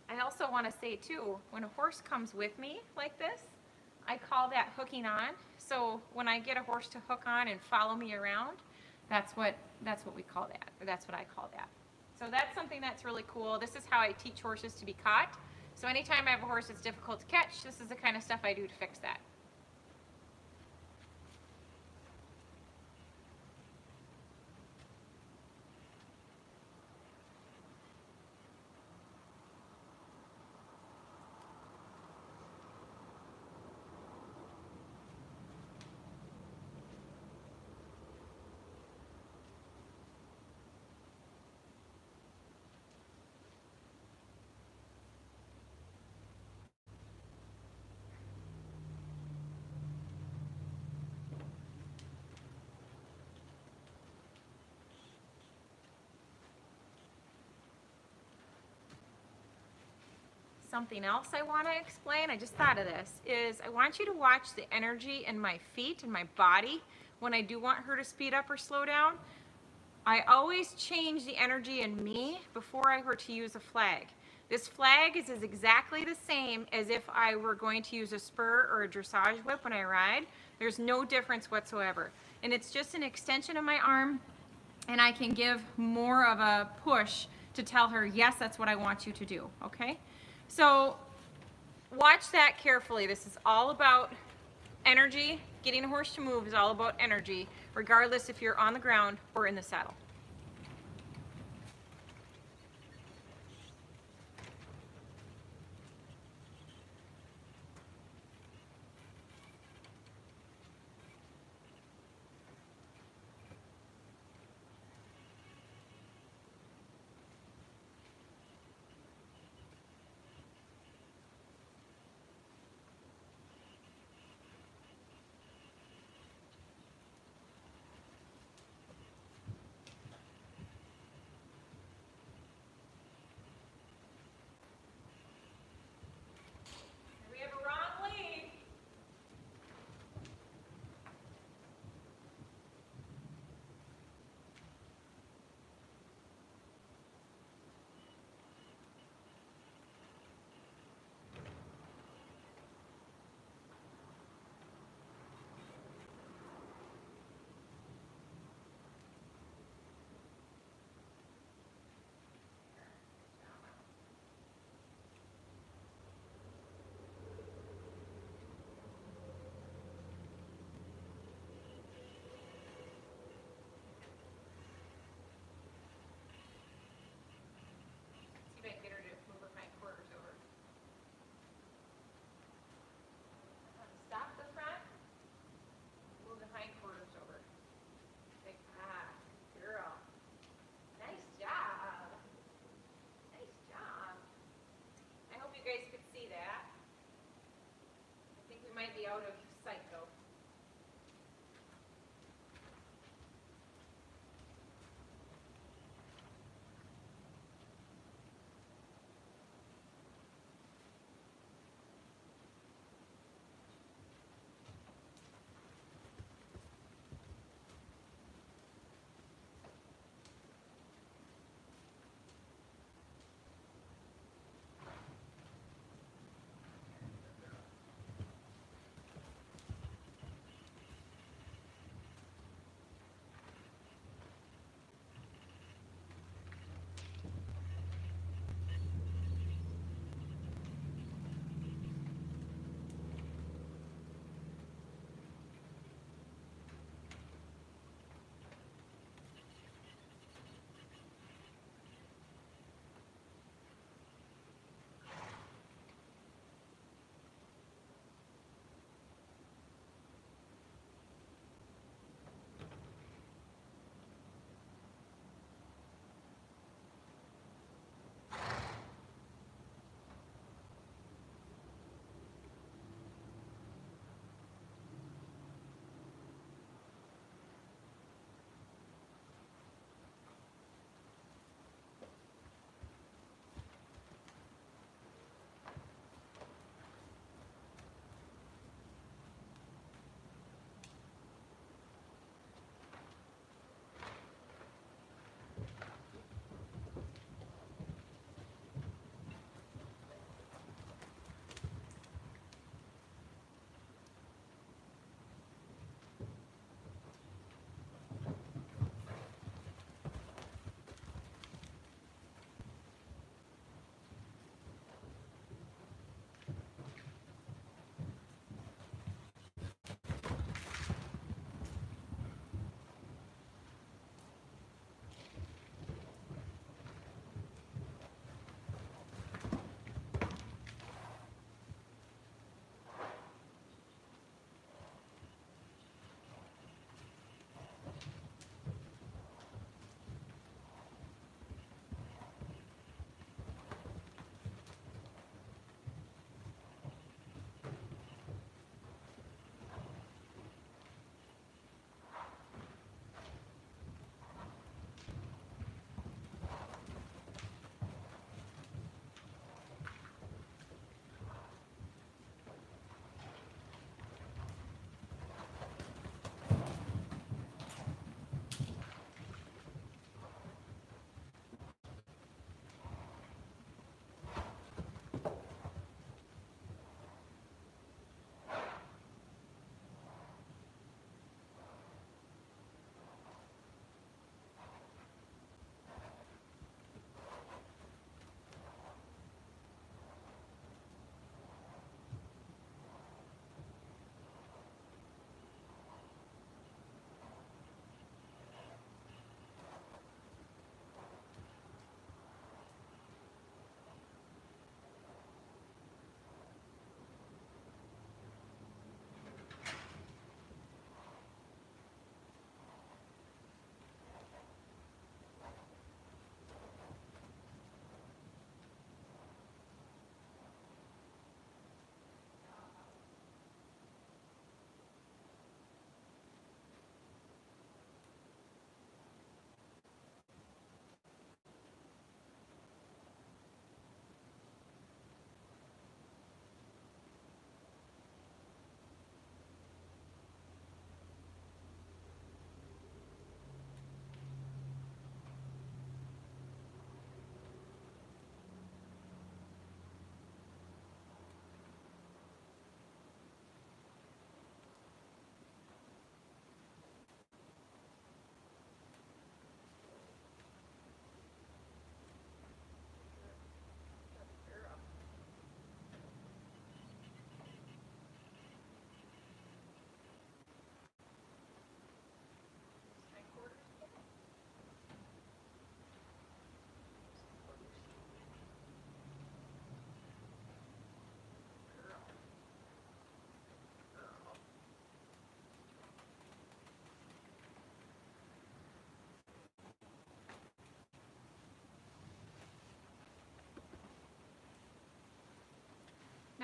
I also want to say too, when a horse comes with me like this, I call that hooking on. So when I get a horse to hook on and follow me around, that's what we call that, or that's what I call that. So that's something that's really cool. This is how I teach horses to be caught. So anytime I have a horse that's difficult to catch, this is the kind of stuff I do to fix that. Something else I want to explain, I just thought of this, is I want you to watch the energy in my feet and my body when I do want her to speed up or slow down. I always change the energy in me before I were to use a flag. This flag is exactly the same as if I were going to use a spur or a dressage whip when I ride. There's no difference whatsoever. And it's just an extension of my arm, and I can give more of a push to tell her, yes, that's what I want you to do, okay? So watch that carefully. This is all about energy. Getting a horse to move is all about energy, regardless if you're on the ground or in the saddle.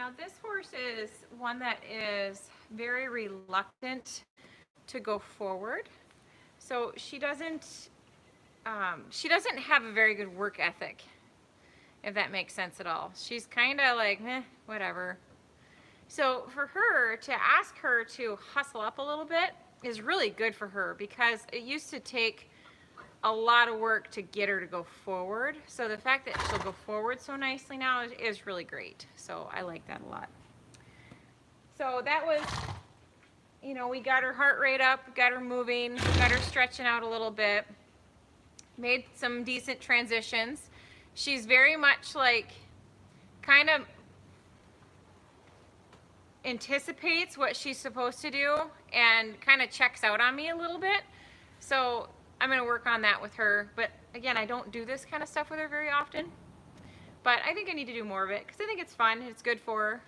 Now this horse is one that is very reluctant to go forward. So she doesn't have a very good work ethic, if that makes sense at all. She's kind of like, meh, whatever. So for her, to ask her to hustle up a little bit is really good for her, because it used to take a lot of work to get her to go forward. So the fact that she'll go forward so nicely now is really great. So I like that a lot. So that was, you know, we got her heart rate up, got her moving, got her stretching out a little bit, made some decent transitions. She's very much like, kind of anticipates what she's supposed to do and kind of checks out on me a little bit. So I'm going to work on that with her. But again, I don't do this kind of stuff with her very often. But I think I need to do more of it because I think it's fun. It's good for her.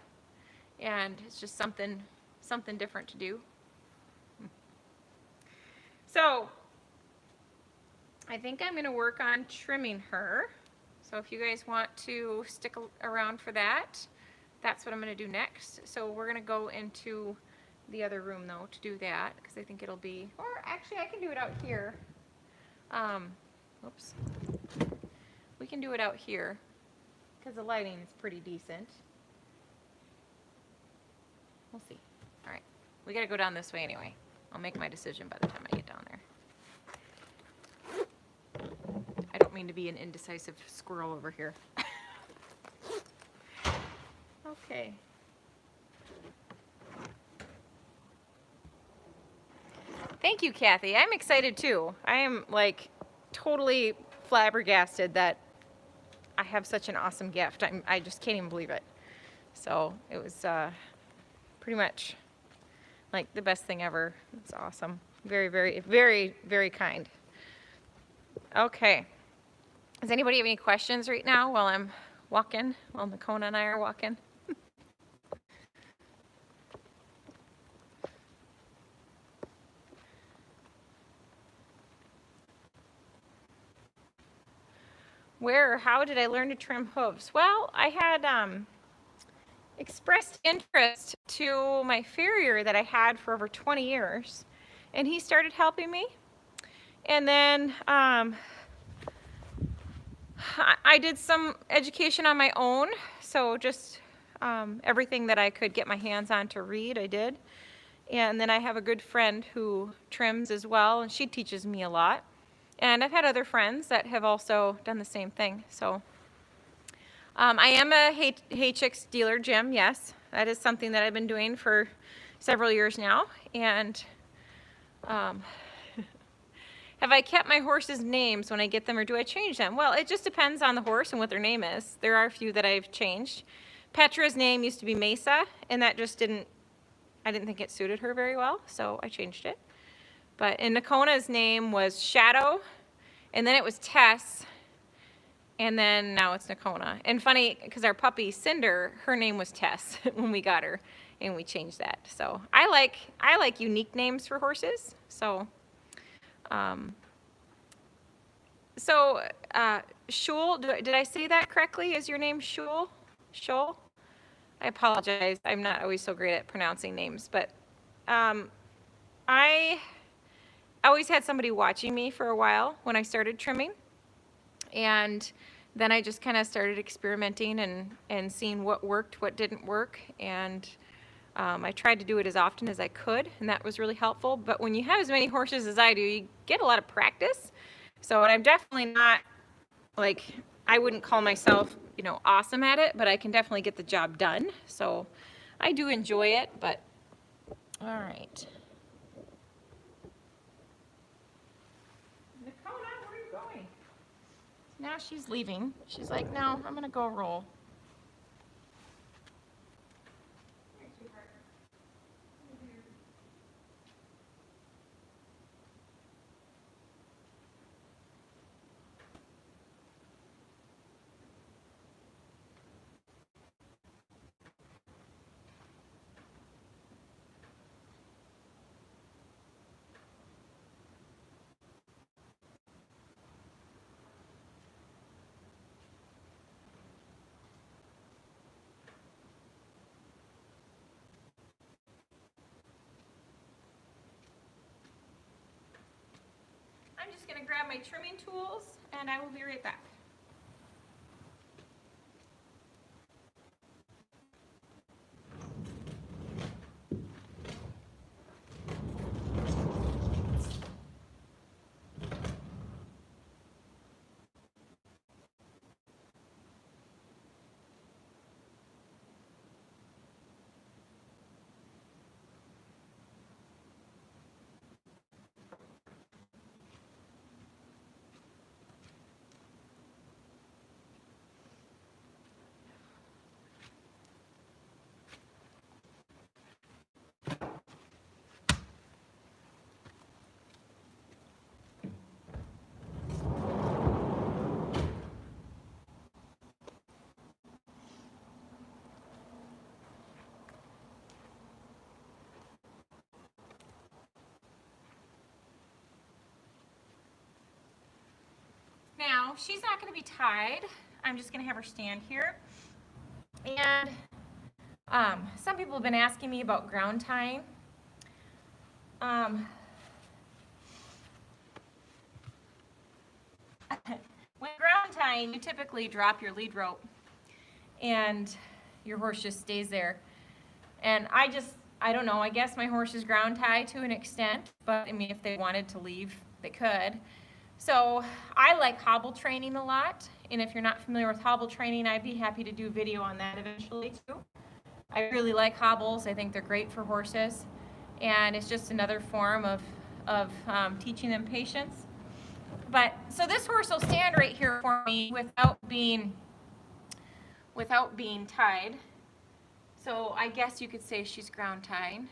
And it's just something different to do. So I think I'm going to work on trimming her. So if you guys want to stick around for that, that's what I'm going to do next. So we're going to go into the other room though to do that, because I think it'll be, or actually I can do it out here. Oops. We can do it out here because the lighting is pretty decent. We'll see. All right. We got to go down this way anyway. I'll make my decision by the time I get down there. I don't mean to be an indecisive squirrel over here. Okay. Thank you, Kathy. I'm excited too. I am like totally flabbergasted that I have such an awesome gift. I just can't even believe it. So it was pretty much like the best thing ever. It's awesome. Very, very, very, very kind. Okay. Does anybody have any questions right now while I'm walking, while Nocona and I are walking? Where or how did I learn to trim hooves? Well, I had expressed interest to my farrier that I had for over 20 years, and he started helping me. And then I did some education on my own, so just everything that I could get my hands on to read, I did. And then I have a good friend who trims as well, and she teaches me a lot. And I've had other friends that have also done the same thing. So I am a Hey Chicks dealer, Jim, yes. That is something that I've been doing for several years now. And have I kept my horses' names when I get them, or do I change them? Well, it just depends on the horse and what their name is. There are a few that I've changed. Petra's name used to be Mesa, and that just I didn't think it suited her very well, so I changed it. But in Nocona's name was Shadow, and then it was Tess, and then now it's Nocona. And funny, because our puppy Cinder, her name was Tess when we got her, and we changed that. So I like unique names for horses. So Shul, did I say that correctly? Is your name Shul? Shul? I apologize. I'm not always so great at pronouncing names, but I always had somebody watching me for a while when I started trimming, and then I just kind of started experimenting and seeing what worked, what didn't work, and I tried to do it as often as I could, and that was really helpful. But when you have as many horses as I do, you get a lot of practice. So I'm definitely not, like, I wouldn't call myself, you know, awesome at it, but I can definitely get the job done. So I do enjoy it, but all right. Nocona, where are you going? Now she's leaving. She's like, no, I'm gonna go roll. grab my trimming tools and I will be right back. Now, she's not going to be tied. I'm just going to have her stand here. And some people have been asking me about ground tying. When ground tying, you typically drop your lead rope and your horse just stays there. And I don't know, I guess my horse is ground tied to an extent, but I mean, if they wanted to leave, they could. So I like hobble training a lot, and if you're not familiar with hobble training, I'd be happy to do a video on that eventually too. I really like hobbles. I think they're great for horses, and it's just another form of teaching them patience. But so this horse will stand right here for me without being tied. So I guess you could say she's ground tied.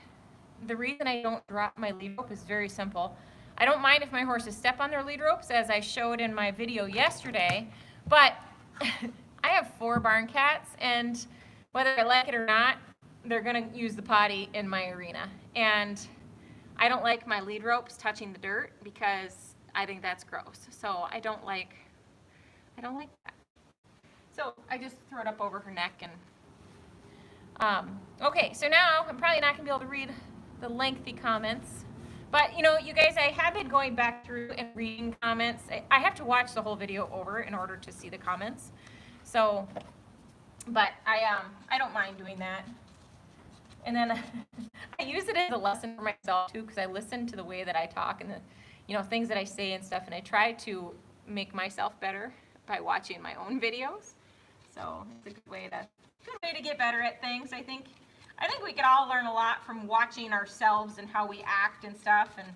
The reason I don't drop my lead rope is very simple. I don't mind if my horses step on their lead ropes, as I showed in my video yesterday, but I have 4 barn cats, and whether I like it or not, they're gonna use the potty in my arena. And I don't like my lead ropes touching the dirt because I think that's gross. So I don't like that. So I just throw it up over her neck and, okay, so now I'm probably not gonna be able to read the lengthy comments. But you know, you guys, I have been going back through and reading comments. I have to watch the whole video over in order to see the comments. So, but I don't mind doing that. And then I use it as a lesson for myself too, because I listen to the way that I talk and the, you know, things that I say and stuff, and I try to make myself better by watching my own videos. So it's a good way to get better at things, I think. I think we could all learn a lot from watching ourselves and how we act and stuff and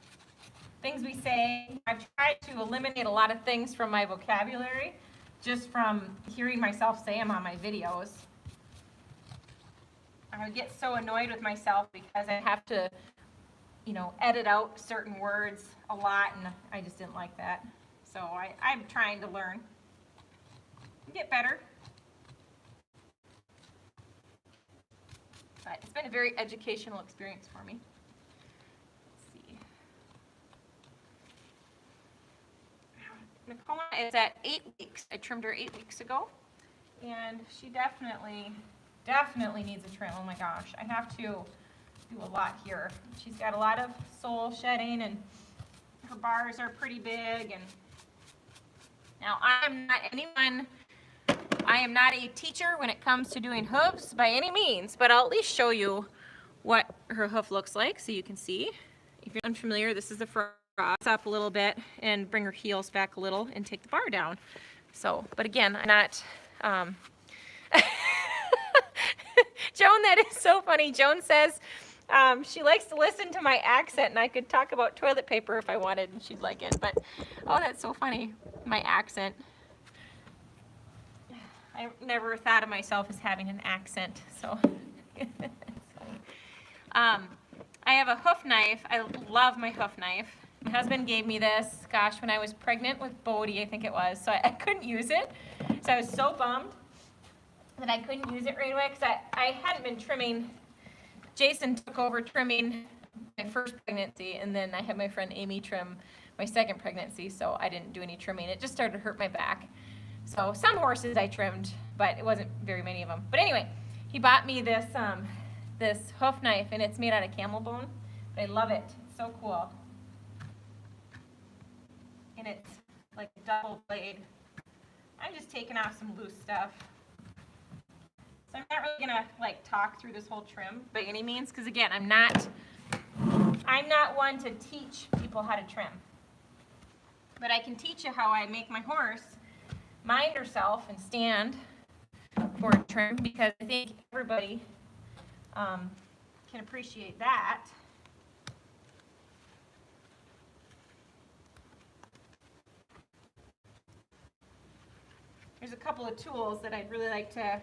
things we say. I've tried to eliminate a lot of things from my vocabulary just from hearing myself say them on my videos. I would get so annoyed with myself because I have to, you know, edit out certain words a lot, and I just didn't like that. So I'm trying to learn, get better. But it's been a very educational experience for me. Let's see. Nocona is at 8 weeks. I trimmed her 8 weeks ago, and she definitely needs a trim. Oh my gosh, I have to do a lot here. She's got a lot of sole shedding, and her bars are pretty big. And now I am not a teacher when it comes to doing hoofs by any means, but I'll at least show you what her hoof looks like so you can see. If you're unfamiliar, this is the front. Up a little bit and bring her heels back a little and take the bar down. So, but again, I'm not, Joan, that is so funny. Joan says she likes to listen to my accent, and I could talk about toilet paper if I wanted and she'd like it, but oh, that's so funny, my accent. I never thought of myself as having an accent, so it's funny. I have a hoof knife. I love my hoof knife. My husband gave me this, gosh, when I was pregnant with Bodie, I think it was, so I couldn't use it. So I was so bummed that I couldn't use it right away because I hadn't been trimming. Jason took over trimming my first pregnancy, and then I had my friend Amy trim my second pregnancy, so I didn't do any trimming. It just started to hurt my back. So some horses I trimmed, but it wasn't very many of them. But anyway, he bought me this this hoof knife, and it's made out of camel bone. I love it. It's so cool. And it's like a double blade. I'm just taking off some loose stuff. So I'm not really gonna like talk through this whole trim by any means, because again, I'm not one to teach people how to trim. But I can teach you how I make my horse mind herself and stand for a trim, because I think everybody can appreciate that. There's a couple of tools that I'd really like to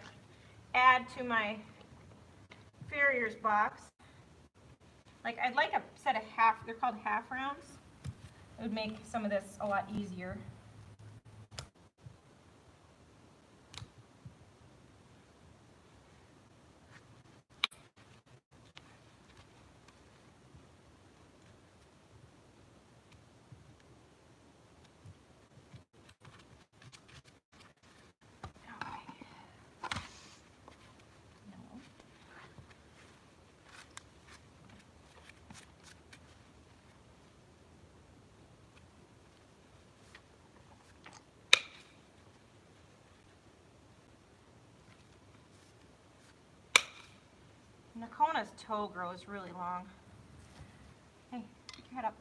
add to my farrier's box. Like, I'd like a set of they're called half rounds. It would make some of this a lot easier. Nocona's toe grows really long. Hey, pick your head up.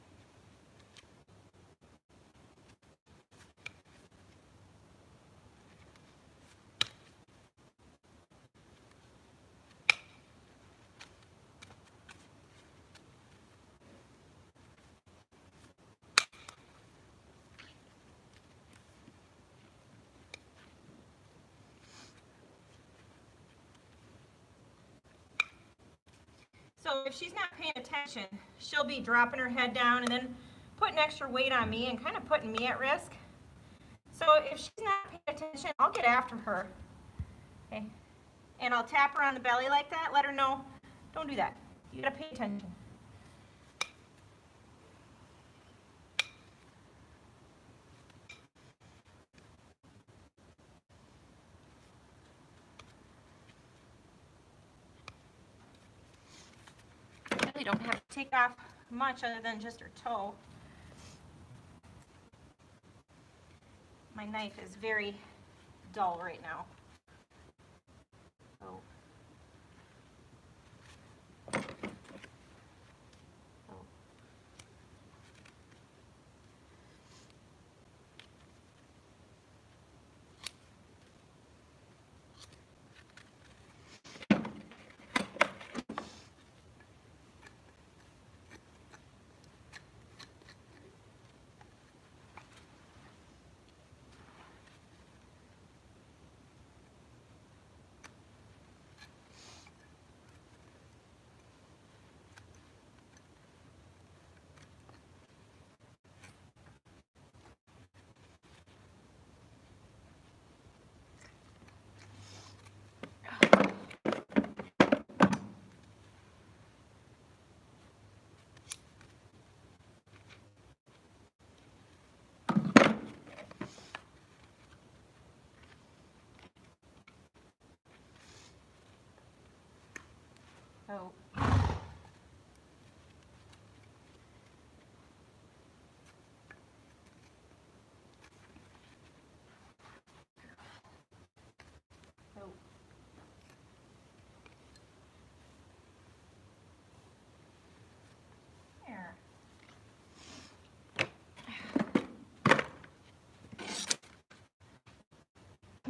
So if she's not paying attention, she'll be dropping her head down and then putting extra weight on me and kind of putting me at risk. So if she's not paying attention, I'll get after her. Okay. And I'll tap her on the belly like that, let her know, don't do that. You gotta pay attention. I really don't have to take off much other than just her toe. My knife is very dull right now. So. So. There.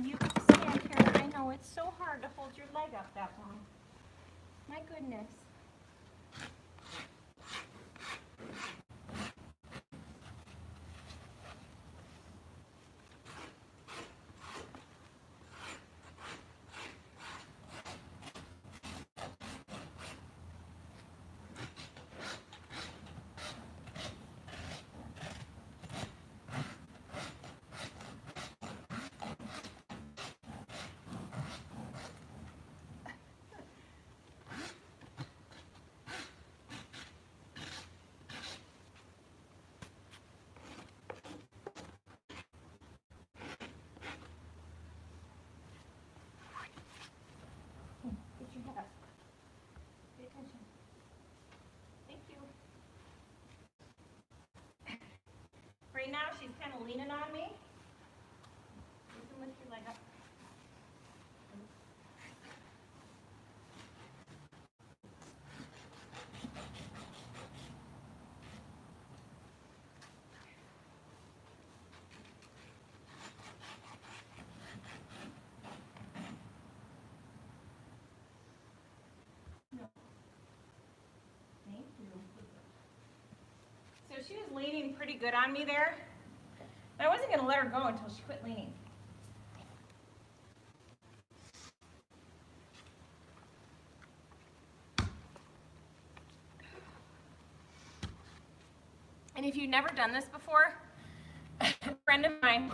You stand here. I know it's so hard to hold your leg up that long. My goodness. right now she's kind of leaning on me. You can lift your leg up. So she was leaning pretty good on me there. I wasn't going to let her go until she quit leaning. And if you've never done this before, a friend of mine,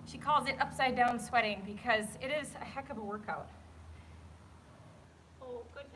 she calls it upside down sweating because it is a heck of a workout. Oh, goodness.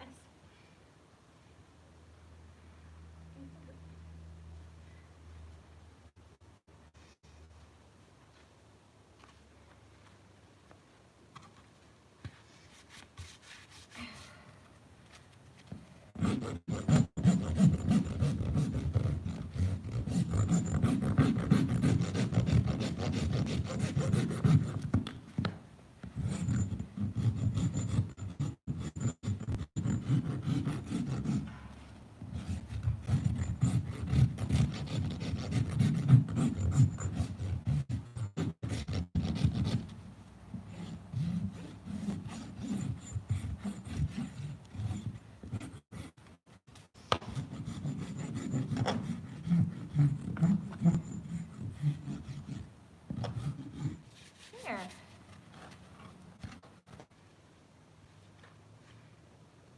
There.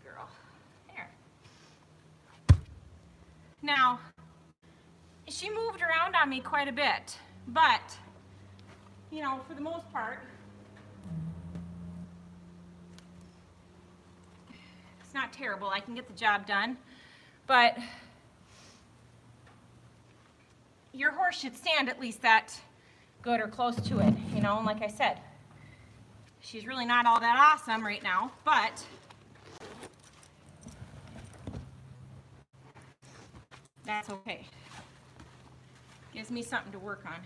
Girl. There. Now, she moved around on me quite a bit, but, you know, for the most part, it's not terrible. I can get the job done, but your horse should stand at least that good or close to it, you know, and like I said, she's really not all that awesome right now, but that's okay. Gives me something to work on.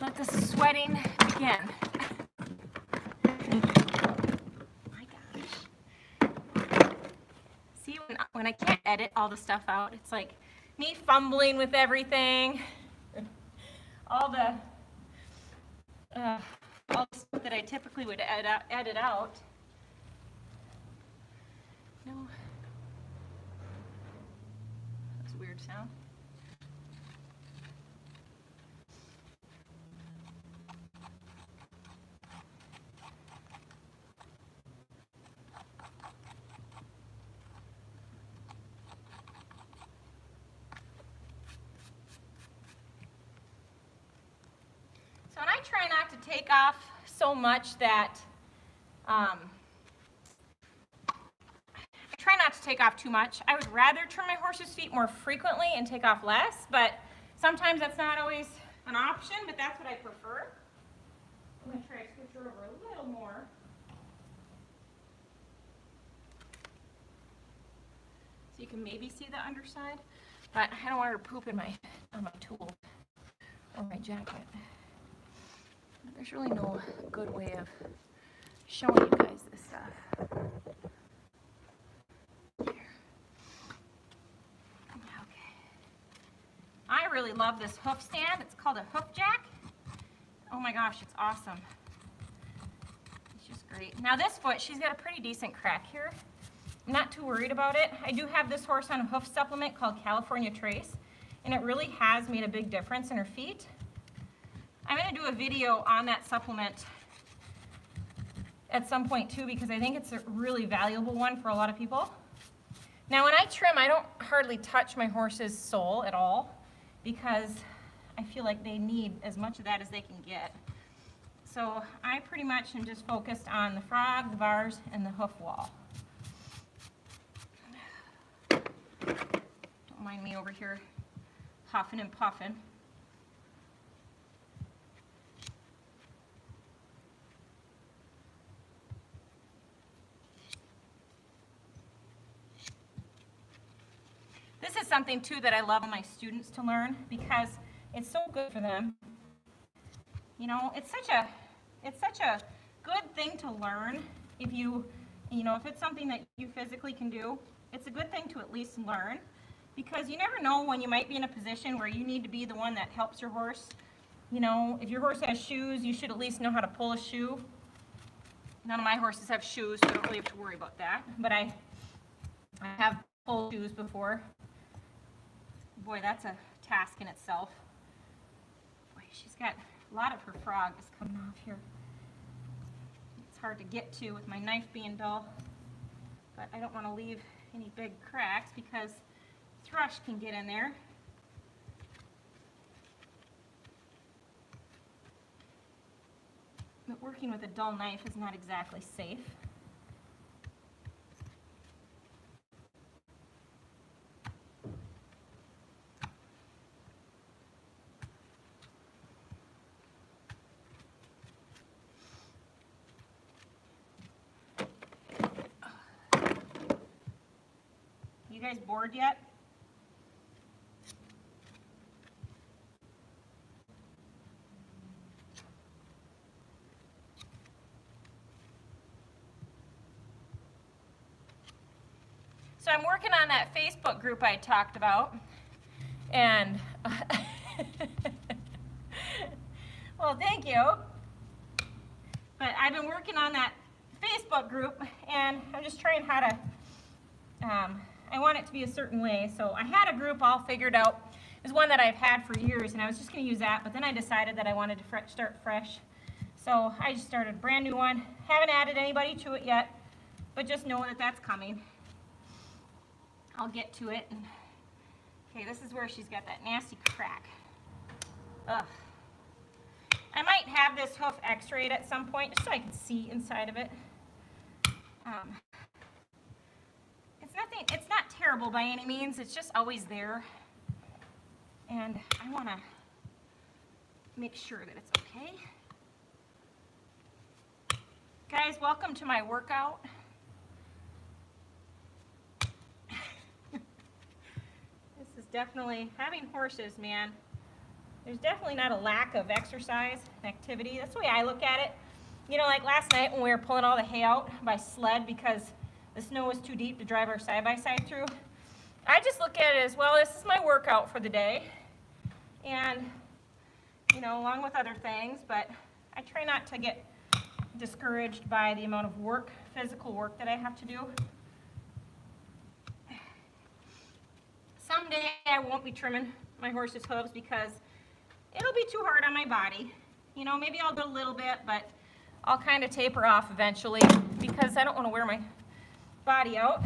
Let the sweating begin. My gosh. See, when I can't edit all the stuff out, it's like me fumbling with everything. All the stuff that I typically would edit out. No. That's a weird sound. So, and I try not to take off so much that I try not to take off too much. I would rather trim my horse's feet more frequently and take off less, but sometimes that's not always an option, but that's what I prefer. I'm going to try to switch her over a little more. So you can maybe see the underside, but I don't want her to poop on my tool or my jacket. There's really no good way of showing you guys this stuff. Here. Okay. I really love this hoof stand. It's called a hoof jack. Oh my gosh, it's awesome. It's just great. Now this foot, she's got a pretty decent crack here. I'm not too worried about it. I do have this horse on a hoof supplement called California Trace, and it really has made a big difference in her feet. I'm going to do a video on that supplement at some point too, because I think it's a really valuable one for a lot of people. Now when I trim, I don't hardly touch my horse's sole at all because I feel like they need as much of that as they can get. So I pretty much am just focused on the frog, the bars, and the hoof wall. Don't mind me over here huffing and puffing. something too that I love my students to learn because it's so good for them. You know, it's such a good thing to learn if if it's something that you physically can do. It's a good thing to at least learn because you never know when you might be in a position where you need to be the one that helps your horse. You know, if your horse has shoes, you should at least know how to pull a shoe. None of my horses have shoes, so I don't really have to worry about that. But I have pulled shoes before. Boy, that's a task in itself. Boy, she's got a lot of her frog is coming off here. It's hard to get to with my knife being dull. But I don't want to leave any big cracks because thrush can get in there. But working with a dull knife is not exactly safe. You guys bored yet? So I'm working on that Facebook group I talked about, and well, thank you. But I've been working on that Facebook group, and I'm just trying how to, I want it to be a certain way. So I had a group all figured out. It was one that I've had for years, and I was just going to use that, but then I decided that I wanted to start fresh. So I just started a brand new one. Haven't added anybody to it yet, but just know that that's coming. I'll get to it. Okay, this is where she's got that nasty crack. Ugh. I might have this hoof x-rayed at some point just so I can see inside of it. It's not terrible by any means, it's just always there. And I want to make sure that it's okay. Guys, welcome to my workout. This is definitely, having horses, man, there's definitely not a lack of exercise and activity. That's the way I look at it. You know, like last night when we were pulling all the hay out by sled because the snow was too deep to drive our side-by-side through, I just look at it as, well, this is my workout for the day. And, you know, along with other things, but I try not to get discouraged by the amount of work, physical work that I have to do. Someday I won't be trimming my horse's hooves because it'll be too hard on my body. You know, maybe I'll do a little bit, but I'll kind of taper off eventually because I don't want to wear my body out.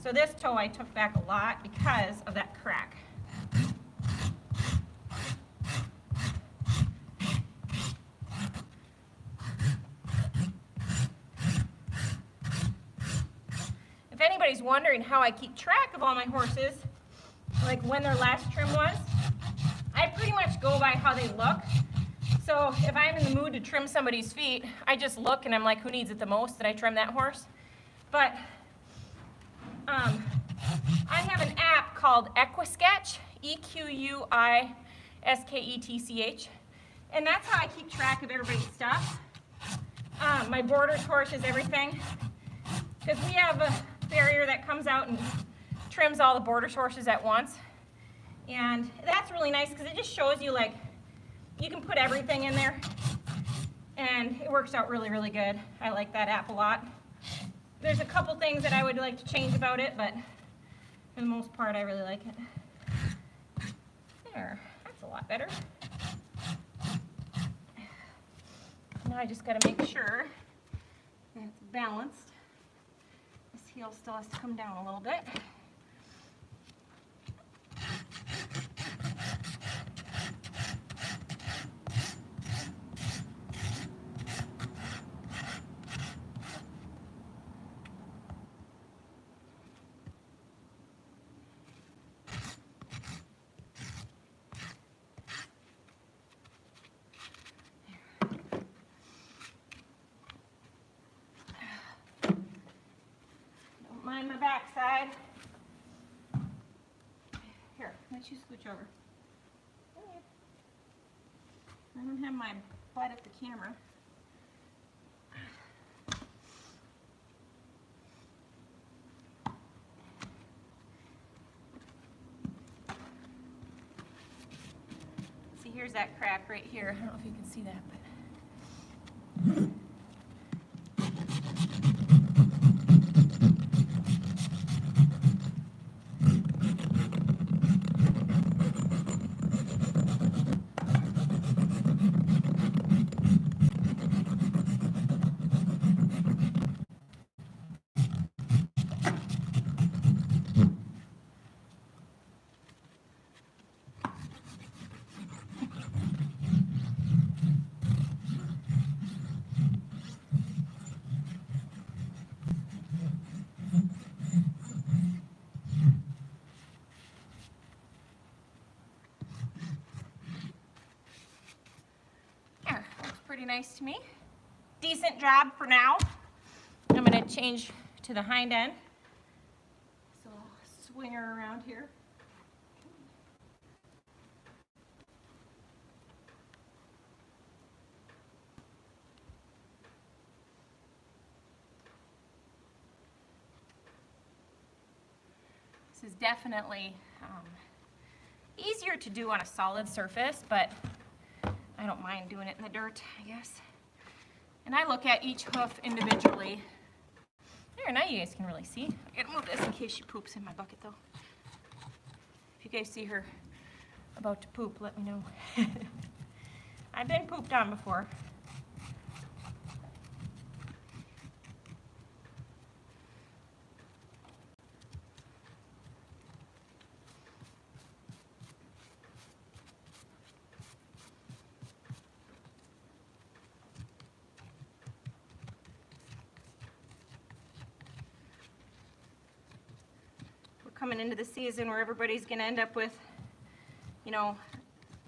So this toe I took back a lot because of that crack. If anybody's wondering how I keep track of all my horses, like when their last trim was, I pretty much go by how they look. So if I'm in the mood to trim somebody's feet, I just look and I'm like, who needs it the most? Did I trim that horse? But I have an app called Equisketch, EQUISKETCH, and that's how I keep track of everybody's stuff. My boarder's horse is everything, because we have a farrier that comes out and trims all the boarder's horses at once, and that's really nice because it just shows you, like, you can put everything in there, and it works out really, really good. I like that app a lot. There's a couple things that I would like to change about it, but for the most part, I really like it. There, that's a lot better. Now I just got to make sure that it's balanced. This heel still has to come down a little bit. line my backside. Here, why don't you scooch over? I don't have my butt at the camera. See, here's that crack right here. I don't know if you can see that, but pretty nice to me. Decent job for now. I'm going to change to the hind end. So I'll swing her around here. This is definitely easier to do on a solid surface, but I don't mind doing it in the dirt, I guess. And I look at each hoof individually. There, now you guys can really see. I gotta move this in case she poops in my bucket though. If you guys see her about to poop, let me know. I've been pooped on before. Coming into the season where everybody's going to end up with, you know,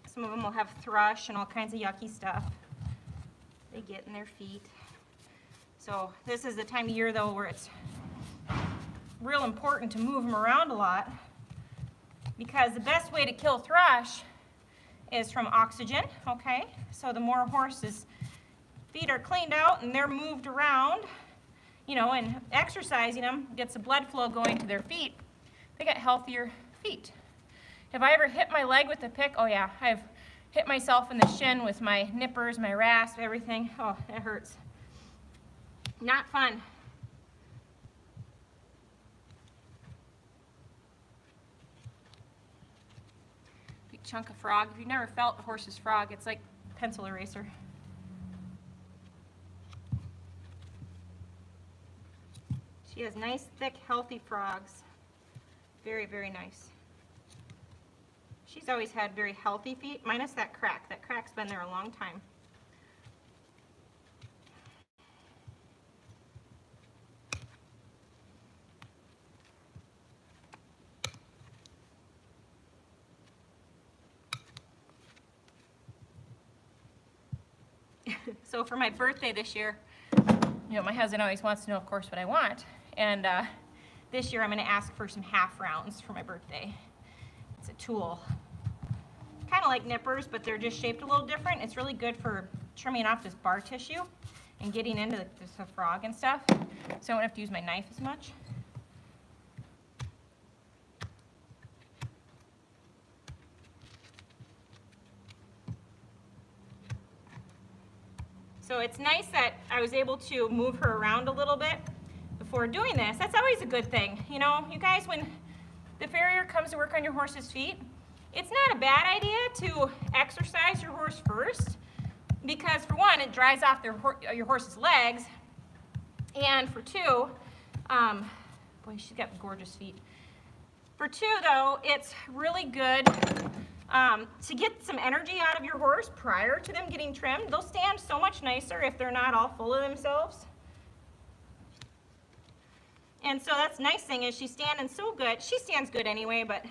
some of them will have thrush and all kinds of yucky stuff they get in their feet. So this is the time of year though where it's real important to move them around a lot, because the best way to kill thrush is from oxygen, okay? So the more a horse's feet are cleaned out and they're moved around, you know, and exercising them gets the blood flow going to their feet, they got healthier feet. Have I ever hit my leg with a pick? Oh yeah, I've hit myself in the shin with my nippers, my rasp, everything. Oh, that hurts. Not fun. Big chunk of frog. If you've never felt a horse's frog, it's like pencil eraser. She has nice, thick, healthy frogs. Very, very nice. She's always had very healthy feet, minus that crack. That crack's been there a long time. So for my birthday this year, you know, my husband always wants to know, of course, what I want. And this year I'm going to ask for some half rounds for my birthday. It's a tool. Kind of like nippers, but they're just shaped a little different. It's really good for trimming off this bar tissue and getting into the frog and stuff. So I don't have to use my knife as much. So it's nice that I was able to move her around a little bit before doing this. That's always a good thing. You know, you guys, when the farrier comes to work on your horse's feet, it's not a bad idea to exercise your horse first, because for one, it dries off your horse's legs, and for two, boy, she's got gorgeous feet. For two, though, it's really good to get some energy out of your horse prior to them getting trimmed. They'll stand so much nicer if they're not all full of themselves. And so that's the nice thing is she's standing so good. She stands good anyway, but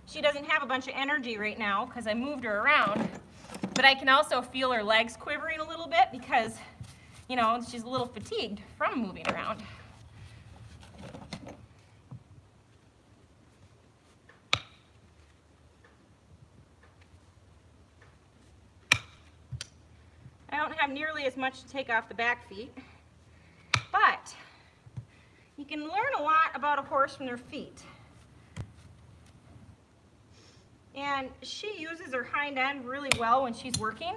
she doesn't have a bunch of energy right now because I moved her around. But I can also feel her legs quivering a little bit because, you know, she's a little fatigued from moving around. have nearly as much to take off the back feet, but you can learn a lot about a horse from their feet. And she uses her hind end really well when she's working.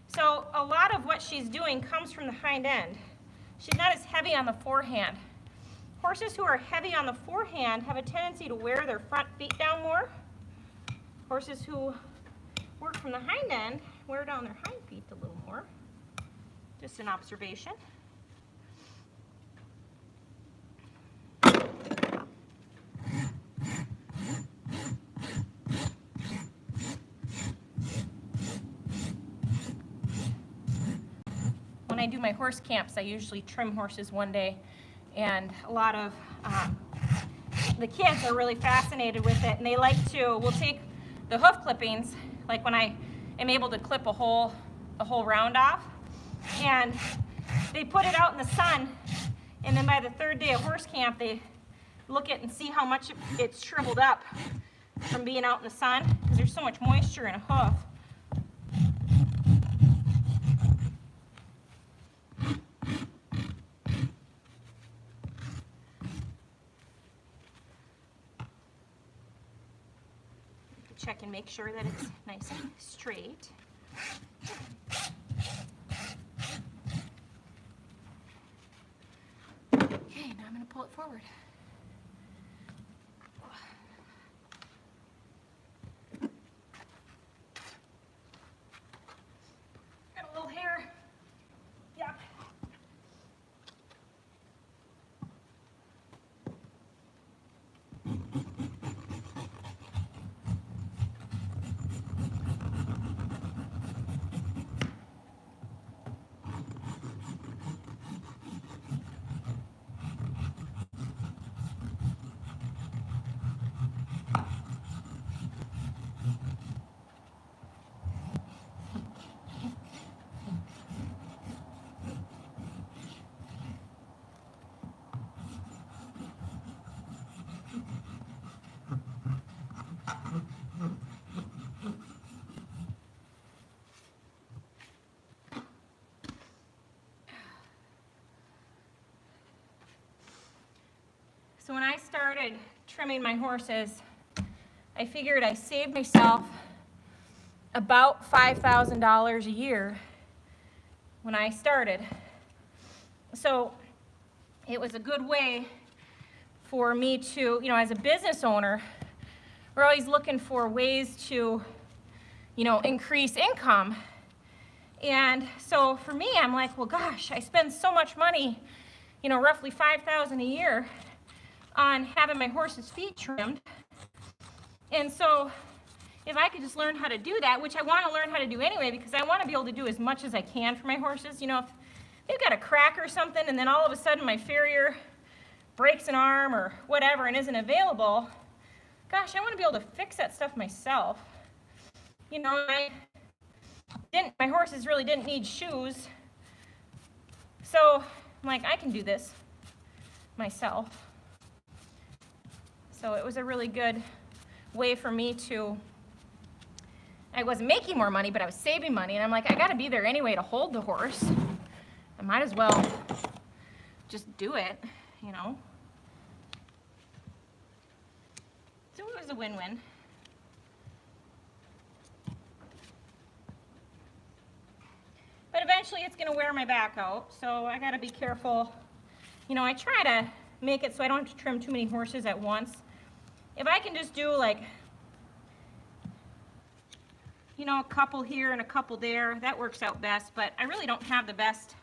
So a lot of what she's doing comes from the hind end. She's not as heavy on the forehand. Horses who are heavy on the forehand have a tendency to wear their front feet down more. Horses who work from the hind end wear down their hind feet a little more. Just an observation. When I do my horse camps, I usually trim horses one day, and a lot of the kids are really fascinated with it, and they like to, we'll take the hoof clippings, like when I am able to clip a whole round off, and they put it out in the sun, and then by the third day of horse camp, they look at and see how much it's shriveled up from being out in the sun, because there's so much moisture in a hoof. Check and make sure that it's nice and straight. Okay, now I'm going to pull it forward. Got a little hair. Yep. So when I started trimming my horses, I figured I saved myself about $5,000 a year when I started. So it was a good way for me to, as a business owner, we're always looking for ways to, increase income. And so for me, I'm like, well, gosh, I spend so much money, roughly $5,000 a year on having my horse's feet trimmed. And so if I could just learn how to do that, which I want to learn how to do anyway, because I want to be able to do as much as I can for my horses. If they've got a crack or something, and then all of a sudden my farrier breaks an arm or whatever and isn't available, gosh, I want to be able to fix that stuff myself. My horses really didn't need shoes, so I'm like, I can do this myself. So it was a really good way for me to, I wasn't making more money, but I was saving money, and I'm like, I gotta be there anyway to hold the horse. I might as well just do it, So it was a win-win. But eventually it's gonna wear my back out, so I gotta be careful. I try to make it so I don't have to trim too many horses at once. If I can just do a couple here and a couple there, that works out best, but I really don't have the best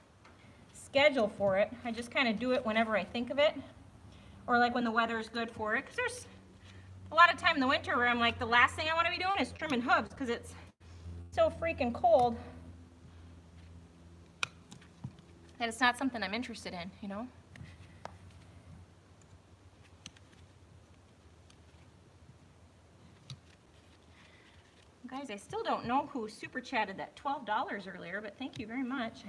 schedule for it. I just kind of do it whenever I think of it, or like when the weather is good for it, because there's a lot of time in the winter where I'm like, the last thing I want to be doing is trimming hooves because it's so freaking cold that it's not something I'm interested in, Guys, I still don't know who super chatted that $12 earlier, but thank you very much.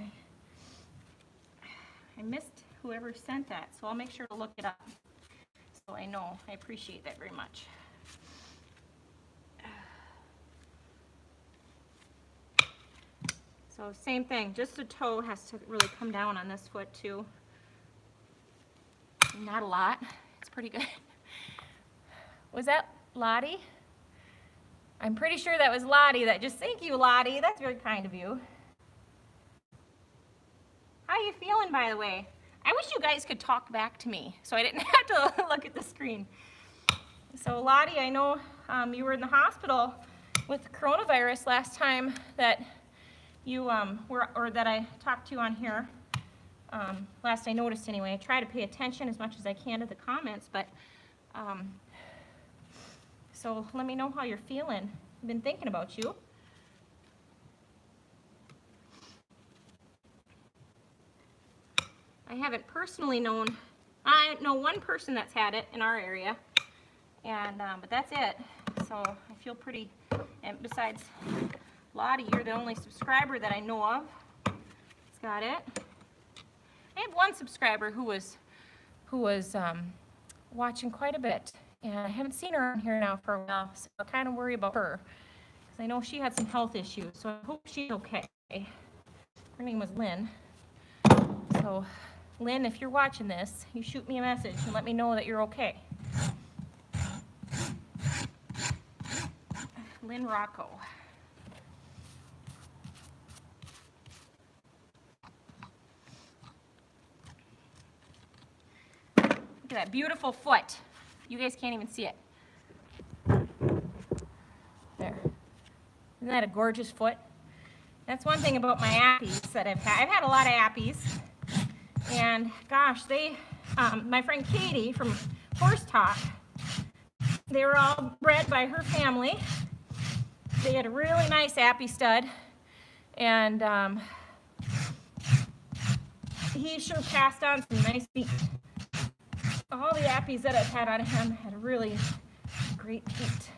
I missed whoever sent that, so I'll make sure to look it up so I know. I appreciate that very much. So same thing, just the toe has to really come down on this foot too. Not a lot, it's pretty good. Was that Lottie? I'm pretty sure that was Lottie that just, thank you Lottie, that's very kind of you. How are you feeling, by the way? I wish you guys could talk back to me so I didn't have to look at the screen. So Lottie, I know you were in the hospital with coronavirus last time that you were, or that I talked to you on here. Last I noticed anyway. I try to pay attention as much as I can to the comments, but so let me know how you're feeling. I've been thinking about you. I haven't personally known, I know one person that's had it in our area, and but that's it. So I feel pretty, and besides Lottie, you're the only subscriber that I know of that's got it. I had one subscriber who was watching quite a bit, and I haven't seen her on here now for a while, so I kind of worry about her, because I know she had some health issues, so I hope she's okay. Her name was Lynn. So Lynn, if you're watching this, you shoot me a message and let me know that you're okay. Lynn Rocco. Look at that beautiful foot. You guys can't even see it. There. Isn't that a gorgeous foot? That's one thing about my appies that I've had. I've had a lot of appies. And gosh, they, my friend Katie from Horse Talk, they were all bred by her family. They had a really nice appy stud, and he sure passed on some nice feet. All the appies that I've had on him had a really great feet.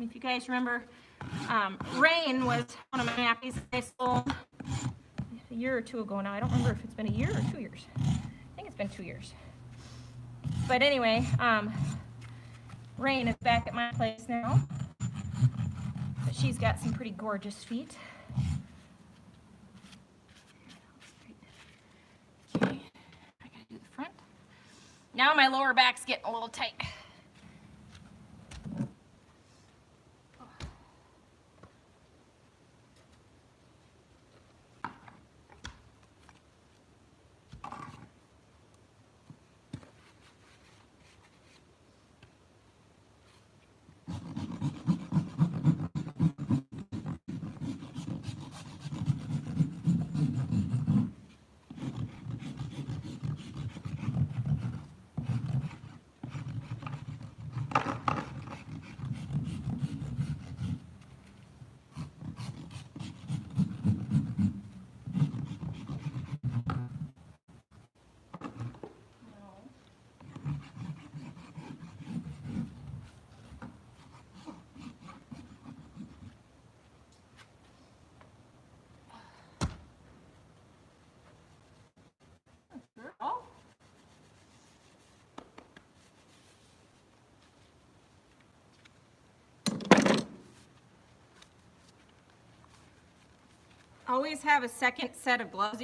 If you guys remember, Rain was one of my appies I sold a year or two ago now. I don't remember if it's been a year or 2 years. I think it's been 2 years. But anyway, Rain is back at my place now. But she's got some pretty gorgeous feet. Okay, I gotta do the front. Now my lower back's getting a little tight. Always have a second set of gloves.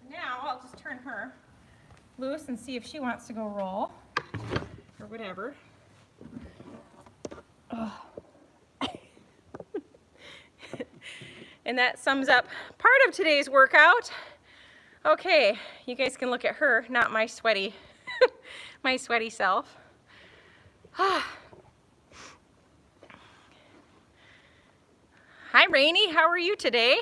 Now I'll just turn her loose and see if she wants to go roll or whatever. And that sums up part of today's workout. Okay, you guys can look at her, not my sweaty my sweaty self. Hi Rainy, how are you today?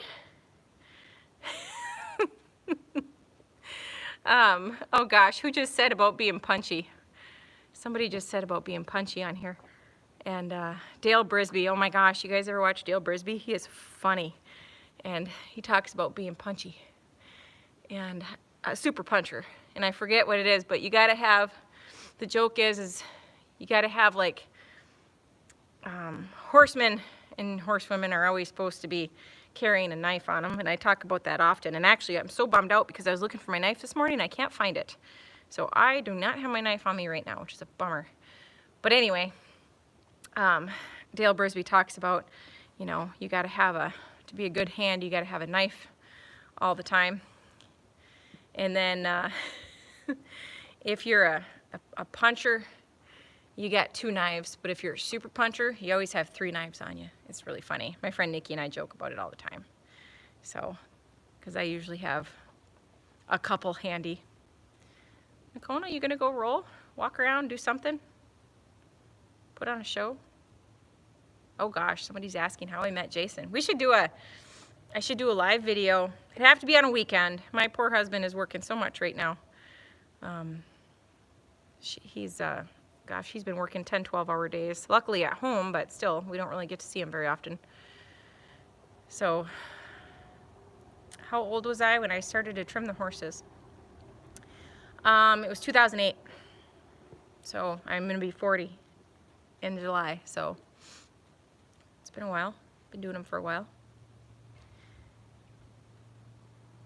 Oh gosh, who just said about being punchy? Somebody just said about being punchy on here. And Dale Brisby, oh my gosh, you guys ever watch Dale Brisby? He is funny. And he talks about being punchy. And a super puncher. And I forget what it is, but you gotta have, the joke is you gotta have like, horsemen and horsewomen are always supposed to be carrying a knife on them, and I talk about that often. And actually, I'm so bummed out because I was looking for my knife this morning and I can't find it. So I do not have my knife on me right now, which is a bummer. But anyway, Dale Brisby talks about, you know, you got to have to be a good hand, you got to have a knife all the time. And then if you're a puncher, you got 2 knives, but if you're a super puncher, you always have 3 knives on you. It's really funny. My friend Nikki and I joke about it all the time. So, because I usually have a couple handy. Nocona, you gonna go roll? Walk around, do something? Put on a show? Oh gosh, somebody's asking how I met Jason. I should do a live video. It'd have to be on a weekend. My poor husband is working so much right now. Gosh, he's been working 10, 12-hour days. Luckily at home, but still, we don't really get to see him very often. So, how old was I when I started to trim the horses? It was 2008. So, I'm going to be 40 in July. So, it's been a while. Been doing them for a while.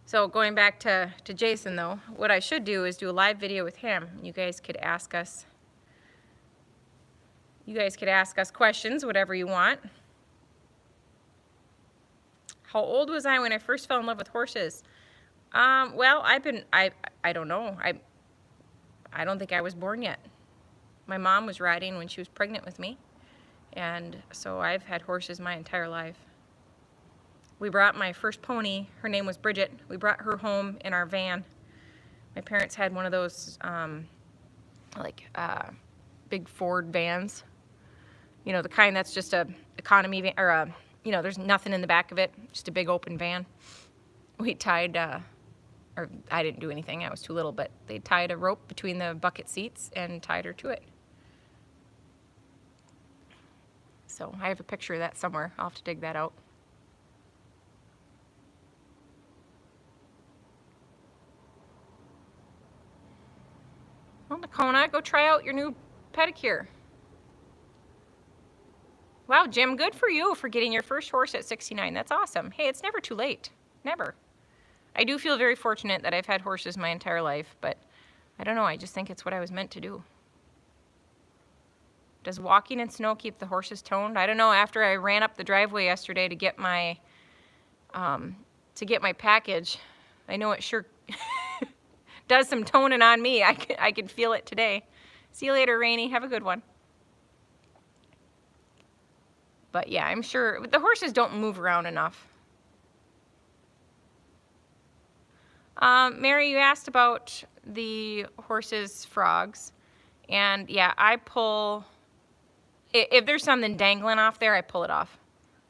So, going back to Jason, though, what I should do is do a live video with him. You guys could ask us questions, whatever you want. How old was I when I first fell in love with horses? Well, I don't know. I don't think I was born yet. My mom was riding when she was pregnant with me, and so I've had horses my entire life. We brought my first pony, her name was Bridget. We brought her home in our van. My parents had one of those big Ford vans. You know, the kind that's just a economy van, or you know, there's nothing in the back of it, just a big open van. We tied, or I didn't do anything, I was too little, but they tied a rope between the bucket seats and tied her to it. So I have a picture of that somewhere. I'll have to dig that out. Well, Nocona, go try out your new pedicure. Wow, Jim, good for you for getting your first horse at 69. That's awesome. Hey, it's never too late. Never. I do feel very fortunate that I've had horses my entire life, but I don't know, I just think it's what I was meant to do. Does walking in snow keep the horses toned? I don't know. After I ran up the driveway yesterday to get my package, I know it sure does some toning on me. I can feel it today. See you later, Rainey. Have a good one. But yeah, I'm sure the horses don't move around enough. Mary, you asked about the horses' frogs. And yeah, I pull, if there's something dangling off there, I pull it off,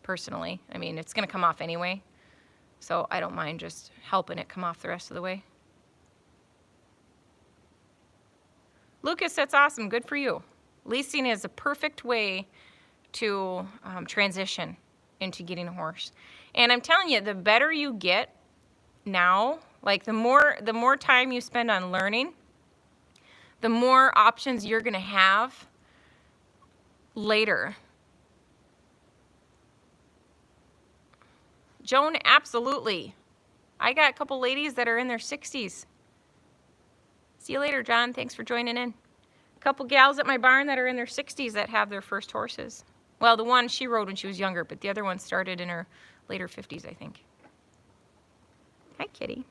personally. I mean, it's going to come off anyway. So I don't mind just helping it come off the rest of the way. Lucas, that's awesome. Good for you. Leasing is a perfect way to transition into getting a horse. And I'm telling you, the better you get now, like the more time you spend on learning, the more options you're going to have later. Joan, absolutely. I got a couple ladies that are in their 60s. See you later, John. Thanks for joining in. A couple gals at my barn that are in their 60s that have their first horses. Well, the one she rode when she was younger, but the other one started in her later 50s, I think. Hi, kitty.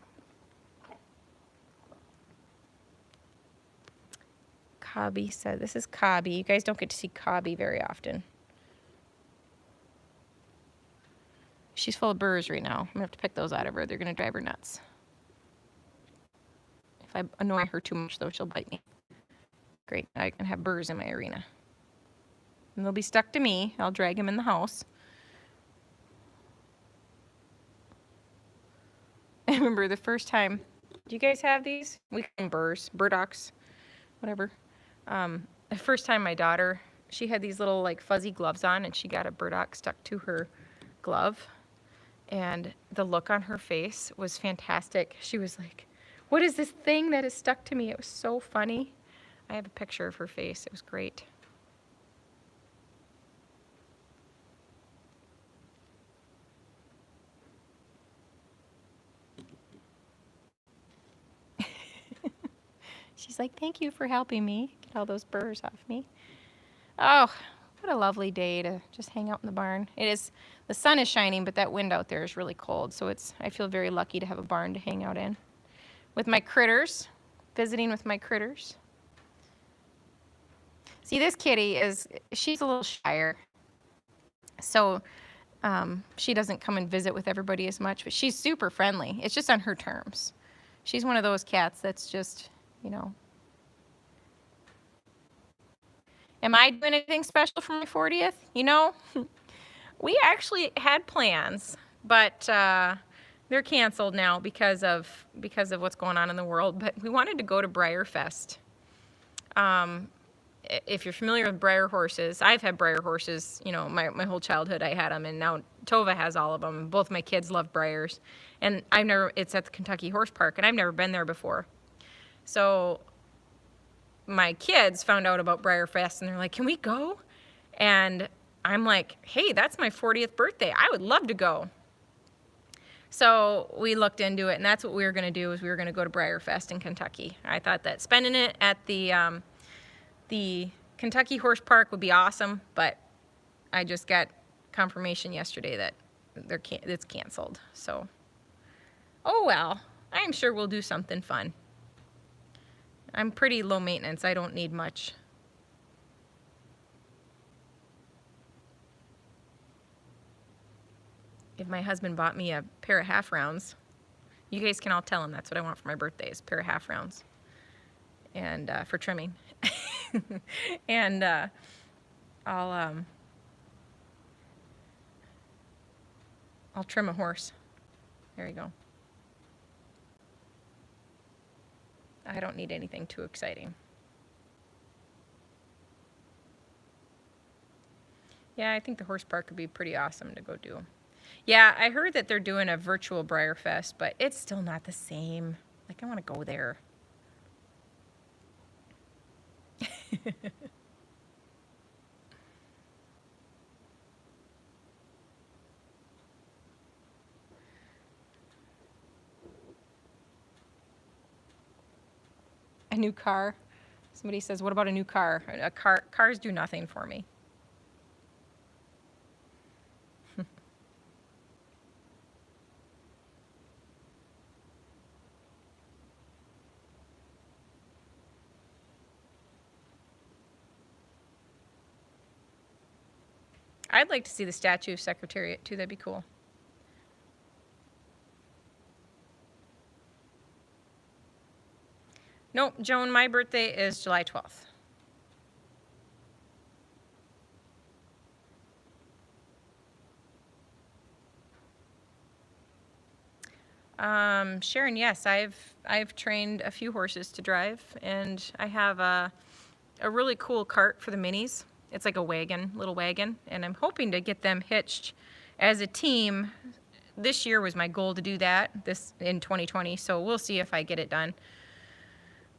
Cobby said, this is Cobby. You guys don't get to see Cobby very often. She's full of burrs right now. I'm gonna have to pick those out of her. They're gonna drive her nuts. If I annoy her too much, though, she'll bite me. Great, I can have burrs in my arena. And they'll be stuck to me. I'll drag them in the house. I remember the first time. Do you guys have these? We call them burrs, burdocks, whatever. The first time my daughter, she had these little like fuzzy gloves on, and she got a burdock stuck to her glove. And the look on her face was fantastic. She was like, what is this thing that is stuck to me? It was so funny. I have a picture of her face. It was great. She's like, thank you for helping me get all those burrs off me. Oh, what a lovely day to just hang out in the barn. It is, the sun is shining, but that wind out there is really cold. So I feel very lucky to have a barn to hang out in. With my critters, visiting with my critters. See, this kitty she's a little shyer. So she doesn't come and visit with everybody as much, but she's super friendly. It's just on her terms. She's one of those cats that's just, you know. Am I doing anything special for my 40th? You know, we actually had plans, but they're canceled now because of what's going on in the world. But we wanted to go to Breyerfest. If you're familiar with Breyer horses, I've had Breyer horses, you know, my whole childhood I had them, and now Tova has all of them. Both my kids love Breyers, and it's at the Kentucky Horse Park, and I've never been there before. So my kids found out about Breyerfest, and they're like, can we go? And I'm like, hey, that's my 40th birthday. I would love to go. So we looked into it, and that's what we were going to do, is we were going to go to Breyerfest in Kentucky. I thought that spending it at the Kentucky Horse Park would be awesome, but I just got confirmation yesterday that it's canceled. So, oh well, I'm sure we'll do something fun. I'm pretty low maintenance. I don't need much. If my husband bought me a pair of half rounds, you guys can all tell him that's what I want for my birthday, is a pair of half rounds, and for trimming. And I'll trim a horse. There you go. I don't need anything too exciting. Yeah, I think the horse park would be pretty awesome to go do. Yeah, I heard that they're doing a virtual Breyerfest, but it's still not the same. Like, I want to go there. A new car. Somebody says, what about a new car? Cars do nothing for me. I'd like to see the statue of Secretariat too. That'd be cool. Nope, Joan, my birthday is July 12th. Sharon, yes, I've trained a few horses to drive, and I have a really cool cart for the minis. It's like a wagon, little wagon, and I'm hoping to get them hitched as a team. This year was my goal to do that, this in 2020, so we'll see if I get it done.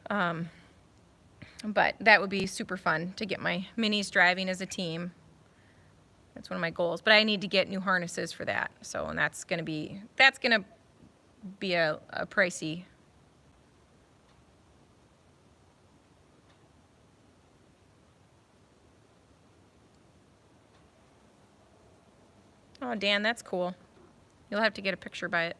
But that would be super fun to get my minis driving as a team. That's one of my goals, but I need to get new harnesses for that. So, and that's gonna be a pricey. Oh, Dan, that's cool. You'll have to get a picture by it.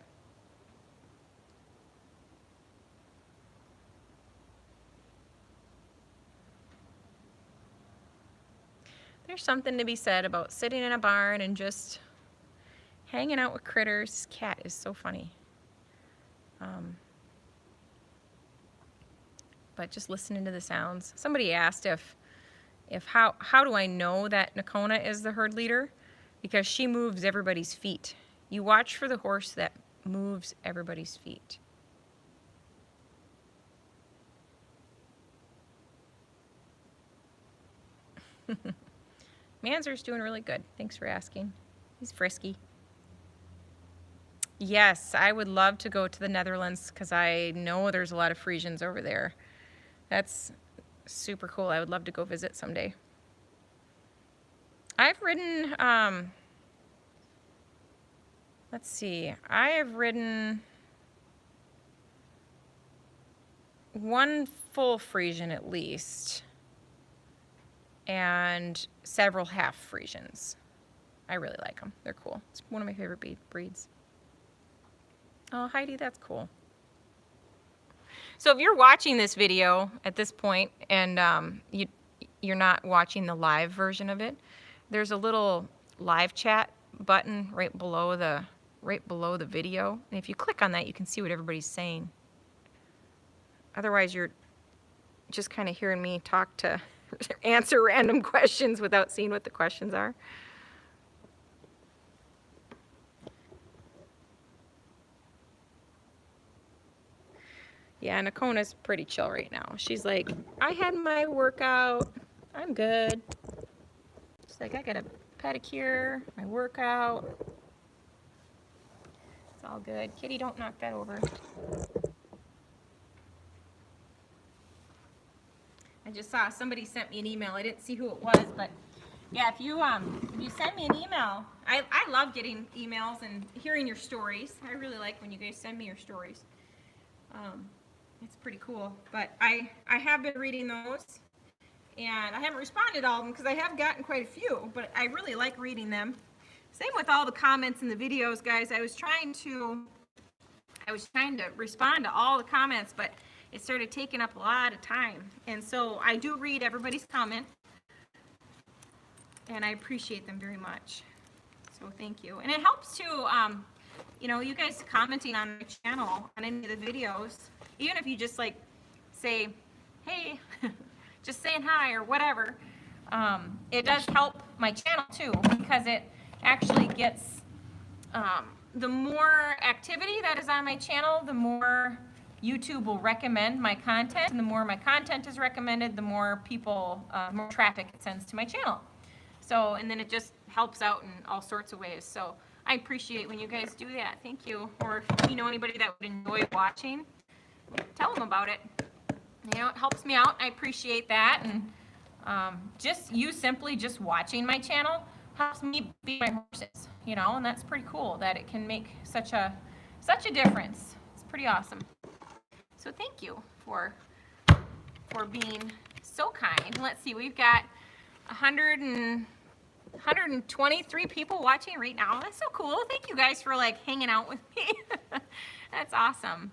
There's something to be said about sitting in a barn and just hanging out with critters. This cat is so funny. But just listening to the sounds. Somebody asked if how do I know that Nocona is the herd leader? Because she moves everybody's feet. You watch for the horse that moves everybody's feet. Manzer's doing really good. Thanks for asking. He's frisky. Yes, I would love to go to the Netherlands because I know there's a lot of Friesians over there. That's super cool. I would love to go visit someday. I've ridden, let's see, I have ridden one full Frisian at least, and several half Frisians. I really like them. They're cool. It's one of my favorite breeds. Oh, Heidi, that's cool. So if you're watching this video at this point and you're not watching the live version of it, there's a little live chat button right below the video. And if you click on that, you can see what everybody's saying. Otherwise, you're just kind of hearing me talk to answer random questions without seeing what the questions are. Yeah, Nocona's pretty chill right now. She's like, I had my workout. I'm good. She's like, I got a pedicure, my workout. It's all good. Kitty, don't knock that over. I just saw somebody sent me an email. I didn't see who it was, but yeah, if you send me an email, I love getting emails and hearing your stories. I really like when you guys send me your stories. It's pretty cool. But I have been reading those, and I haven't responded to all of them because I have gotten quite a few, but I really like reading them. Same with all the comments in the videos, guys. I was trying to respond to all the comments, but it started taking up a lot of time. And so I do read everybody's comment, and I appreciate them very much. So thank you. And it helps too, you know, you guys commenting on my channel, on any of the videos, even if you just like say, hey, just saying hi or whatever, it does help my channel too, because it actually gets, the more activity that is on my channel, the more YouTube will recommend my content, and the more my content is recommended, the more people, more traffic it sends to my channel. So, and then it just helps out in all sorts of ways. So I appreciate when you guys do that. Thank you. Or if you know anybody that would enjoy watching, tell them about it. You know, it helps me out. I appreciate that. And just you simply just watching my channel helps me beat my horses, you know, and that's pretty cool that it can make such a difference. It's pretty awesome. So thank you for being so kind. Let's see, we've got 123 people watching right now. That's so cool. Thank you guys for like hanging out with me. That's awesome.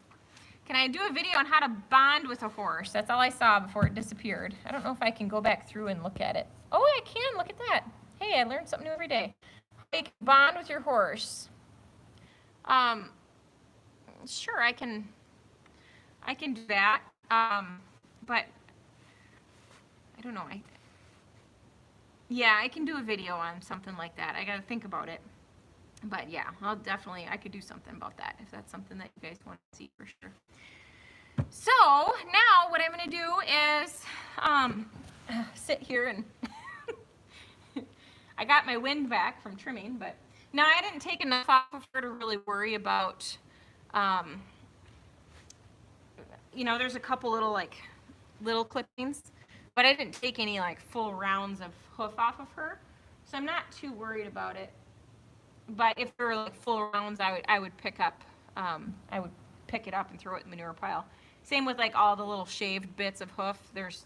Can I do a video on how to bond with a horse? That's all I saw before it disappeared. I don't know if I can go back through and look at it. Oh, I can. Look at that. Hey, I learned something new every day. You can bond with your horse. Sure, I can do that. But I don't know. Yeah, I can do a video on something like that. I got to think about it. But yeah, I could do something about that if that's something that you guys want to see for sure. So now what I'm going to do is sit here and I got my wind back from trimming, but now I didn't take enough off of her to really worry about, you know, there's a couple little clippings, but I didn't take any like full rounds of hoof off of her, so I'm not too worried about it. But if there were like full rounds, I would pick it up and throw it in the manure pile. Same with like all the little shaved bits of hoof. It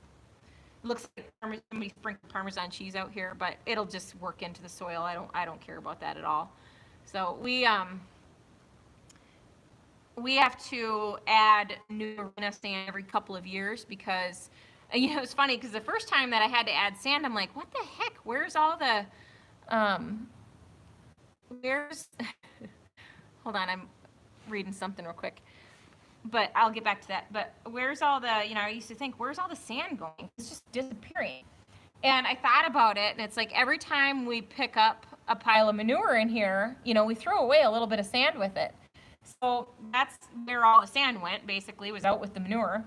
looks like somebody sprinkled Parmesan cheese out here, but it'll just work into the soil. I don't care about that at all. So we have to add new arena sand every couple of years because, you know, it's funny because the first time that I had to add sand, I'm like, what the heck? Where's all the hold on, I'm reading something real quick, but I'll get back to that. But where's all the, you know, I used to think, where's all the sand going? It's just disappearing. And I thought about it, and it's like every time we pick up a pile of manure in here, you know, we throw away a little bit of sand with it. So that's where all the sand went, basically, was out with the manure.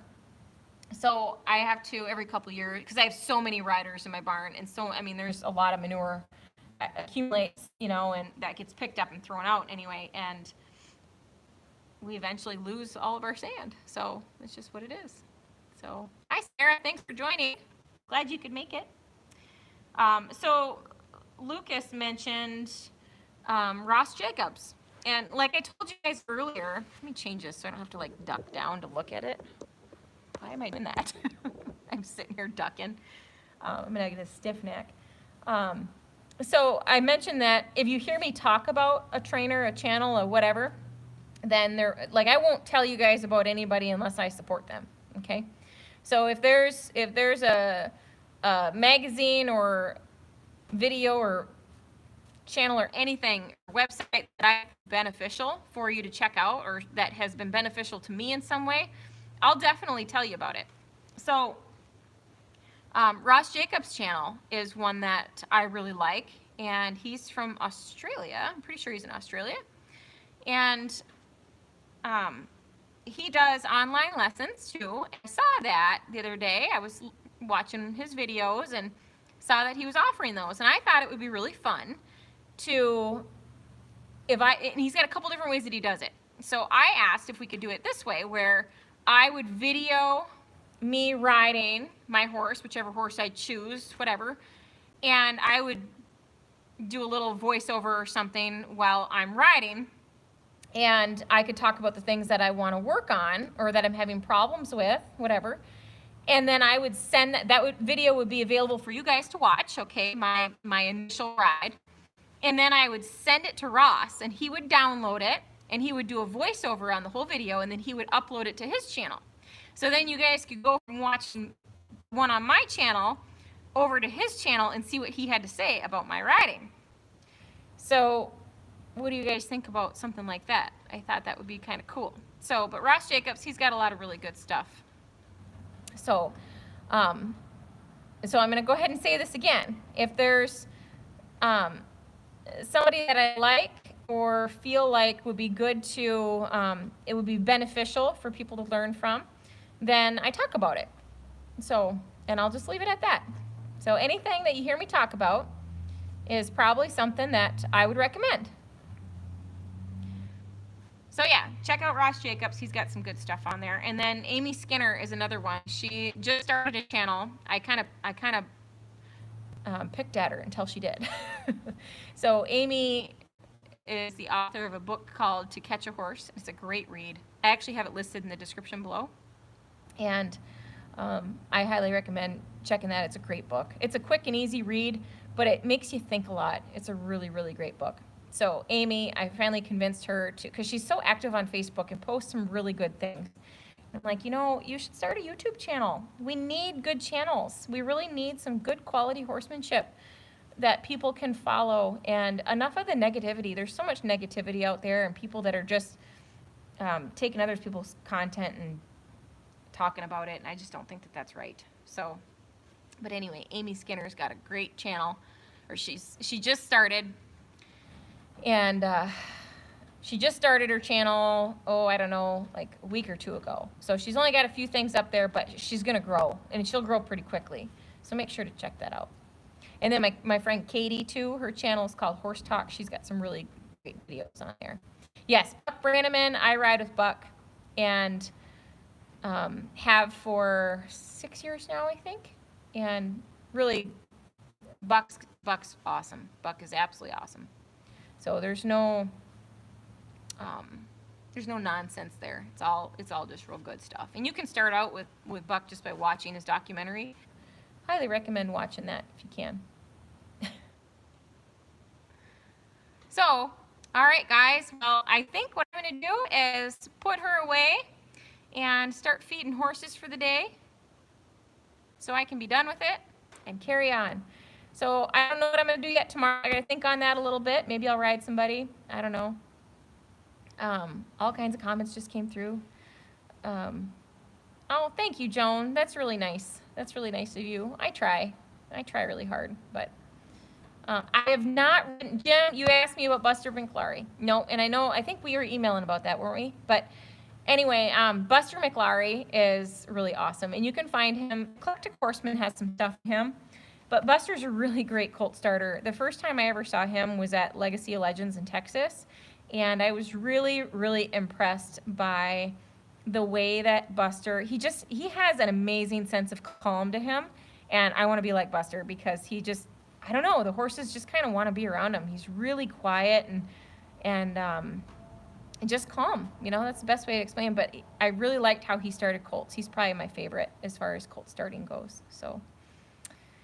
So I have to, every couple of years, because I have so many riders in my barn, and so, I mean, there's a lot of manure accumulates, you know, and that gets picked up and thrown out anyway, and we eventually lose all of our sand. So it's just what it is. So hi Sarah, thanks for joining. Glad you could make it. So Lucas mentioned Ross Jacobs, and like I told you guys earlier, let me change this so I don't have to like duck down to look at it. Why am I doing that? I'm sitting here ducking. I'm gonna get a stiff neck. So I mentioned that if you hear me talk about a trainer, a channel, or whatever, then like I won't tell you guys about anybody unless I support them. Okay. So if there's a magazine or video or channel or anything, website that beneficial for you to check out or that has been beneficial to me in some way, I'll definitely tell you about it. So Ross Jacobs' channel is one that I really like, and he's from Australia. I'm pretty sure he's in Australia. And he does online lessons too. I saw that the other day. I was watching his videos and saw that he was offering those, and I thought it would be really fun to, and he's got a couple different ways that he does it. So I asked if we could do it this way, where I would video me riding my horse, whichever horse I choose, whatever, and I would do a little voiceover or something while I'm riding, and I could talk about the things that I want to work on or that I'm having problems with, whatever. And then I would send video would be available for you guys to watch, okay, my initial ride. And then I would send it to Ross, and he would download it, and he would do a voiceover on the whole video, and then he would upload it to his channel. So then you guys could go from watching one on my channel over to his channel and see what he had to say about my riding. So what do you guys think about something like that? I thought that would be kind of cool. So, but Ross Jacobs, he's got a lot of really good stuff. So, I'm going to go ahead and say this again. If there's somebody that I like or feel like would be good to, it would be beneficial for people to learn from, then I talk about it. So, and I'll just leave it at that. So anything that you hear me talk about is probably something that I would recommend. So yeah, check out Ross Jacobs. He's got some good stuff on there. And then Amy Skinner is another one. She just started a channel. I kind of picked at her until she did. So Amy is the author of a book called To Catch a Horse. It's a great read. I actually have it listed in the description below. And I highly recommend checking that. It's a great book. It's a quick and easy read, but it makes you think a lot. It's a really, really great book. So Amy, I finally convinced her to, because she's so active on Facebook and posts some really good things. I'm like, you know, you should start a YouTube channel. We need good channels. We really need some good quality horsemanship that people can follow, and enough of the negativity. There's so much negativity out there, and people that are just taking other people's content and talking about it, and I just don't think that that's right. So, but anyway, Amy Skinner's got a great channel, or she just started. And she just started her channel, I don't know, like a week or two ago. So she's only got a few things up there, but she's going to grow, and she'll grow pretty quickly. So make sure to check that out. And then my friend Katie, too, her channel is called Horse Talk. She's got some really great videos on there. Yes, Buck Brannaman, I ride with Buck, and have for 6 years now, I think. And really, Buck's awesome. Buck is absolutely awesome. So there's no nonsense there. It's all just real good stuff. And you can start out with Buck just by watching his documentary. Highly recommend watching that if you can. So, all right, guys. Well, I think what I'm going to do is put her away and start feeding horses for the day, so I can be done with it and carry on. So I don't know what I'm going to do yet tomorrow. I got to think on that a little bit. Maybe I'll ride somebody. I don't know. All kinds of comments just came through. Oh, thank you, Joan. That's really nice. That's really nice of you. I try really hard, but I have not. Jim, you asked me about Buster McLaury. No, and I think we were emailing about that, weren't we? But anyway, Buster McLaury is really awesome, and you can find him. Eclectic Horseman has some stuff for him. But Buster's a really great colt starter. The first time I ever saw him was at Legacy of Legends in Texas, and I was really, really impressed by the way that Buster, he has an amazing sense of calm to him, and I want to be like Buster because he just, I don't know, the horses just kind of want to be around him. He's really quiet, and just calm. You know, that's the best way to explain. But I really liked how he started colts. He's probably my favorite as far as colt starting goes. So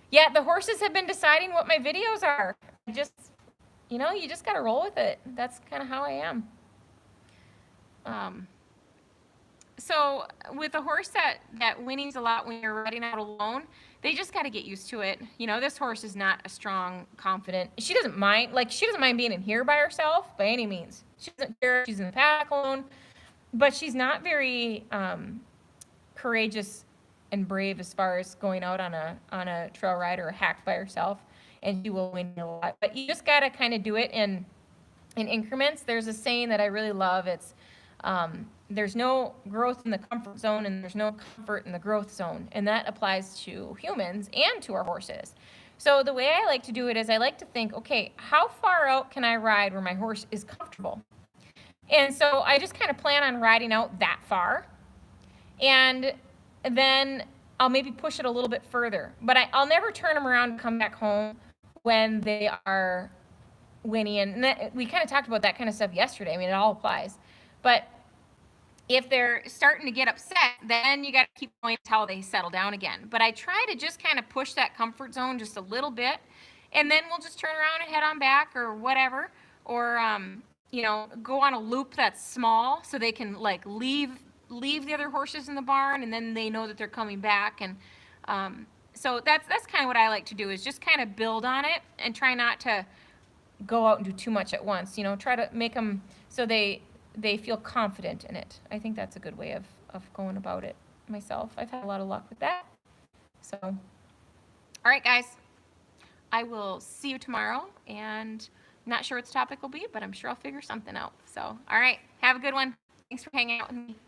yeah, the horses have been deciding what my videos are. Just, you know, you just got to roll with it. That's kind of how I am. So with a horse that whinnies a lot when you're riding out alone, they just got to get used to it. You know, this horse is not a strong, confident. She doesn't mind, like, she doesn't mind being in here by herself by any means. She doesn't care if she's in the paddock alone, but she's not very courageous and brave as far as going out on a trail ride or a hack by herself, and she will whinny a lot. But you just got to kind of do it in increments. There's a saying that I really love. It's there's no growth in the comfort zone, and there's no comfort in the growth zone. And that applies to humans and to our horses. So the way I like to do it is I like to think, okay, how far out can I ride where my horse is comfortable? And so I just kind of plan on riding out that far. And then I'll maybe push it a little bit further. But I'll never turn them around and come back home when they are whinnying. And we kind of talked about that kind of stuff yesterday. I mean, it all applies. But if they're starting to get upset, then you got to keep going until they settle down again. But I try to just kind of push that comfort zone just a little bit, and then we'll just turn around and head on back or whatever, or you know, go on a loop that's small so they can like leave the other horses in the barn, and then they know that they're coming back. And so that's kind of what I like to do, is just kind of build on it and try not to go out and do too much at once. You know, try to make them so they feel confident in it. I think that's a good way of going about it myself. I've had a lot of luck with that. So, all right, guys. I will see you tomorrow, and I'm not sure what the topic will be, but I'm sure I'll figure something out. So, all right. Have a good one. Thanks for hanging out with me.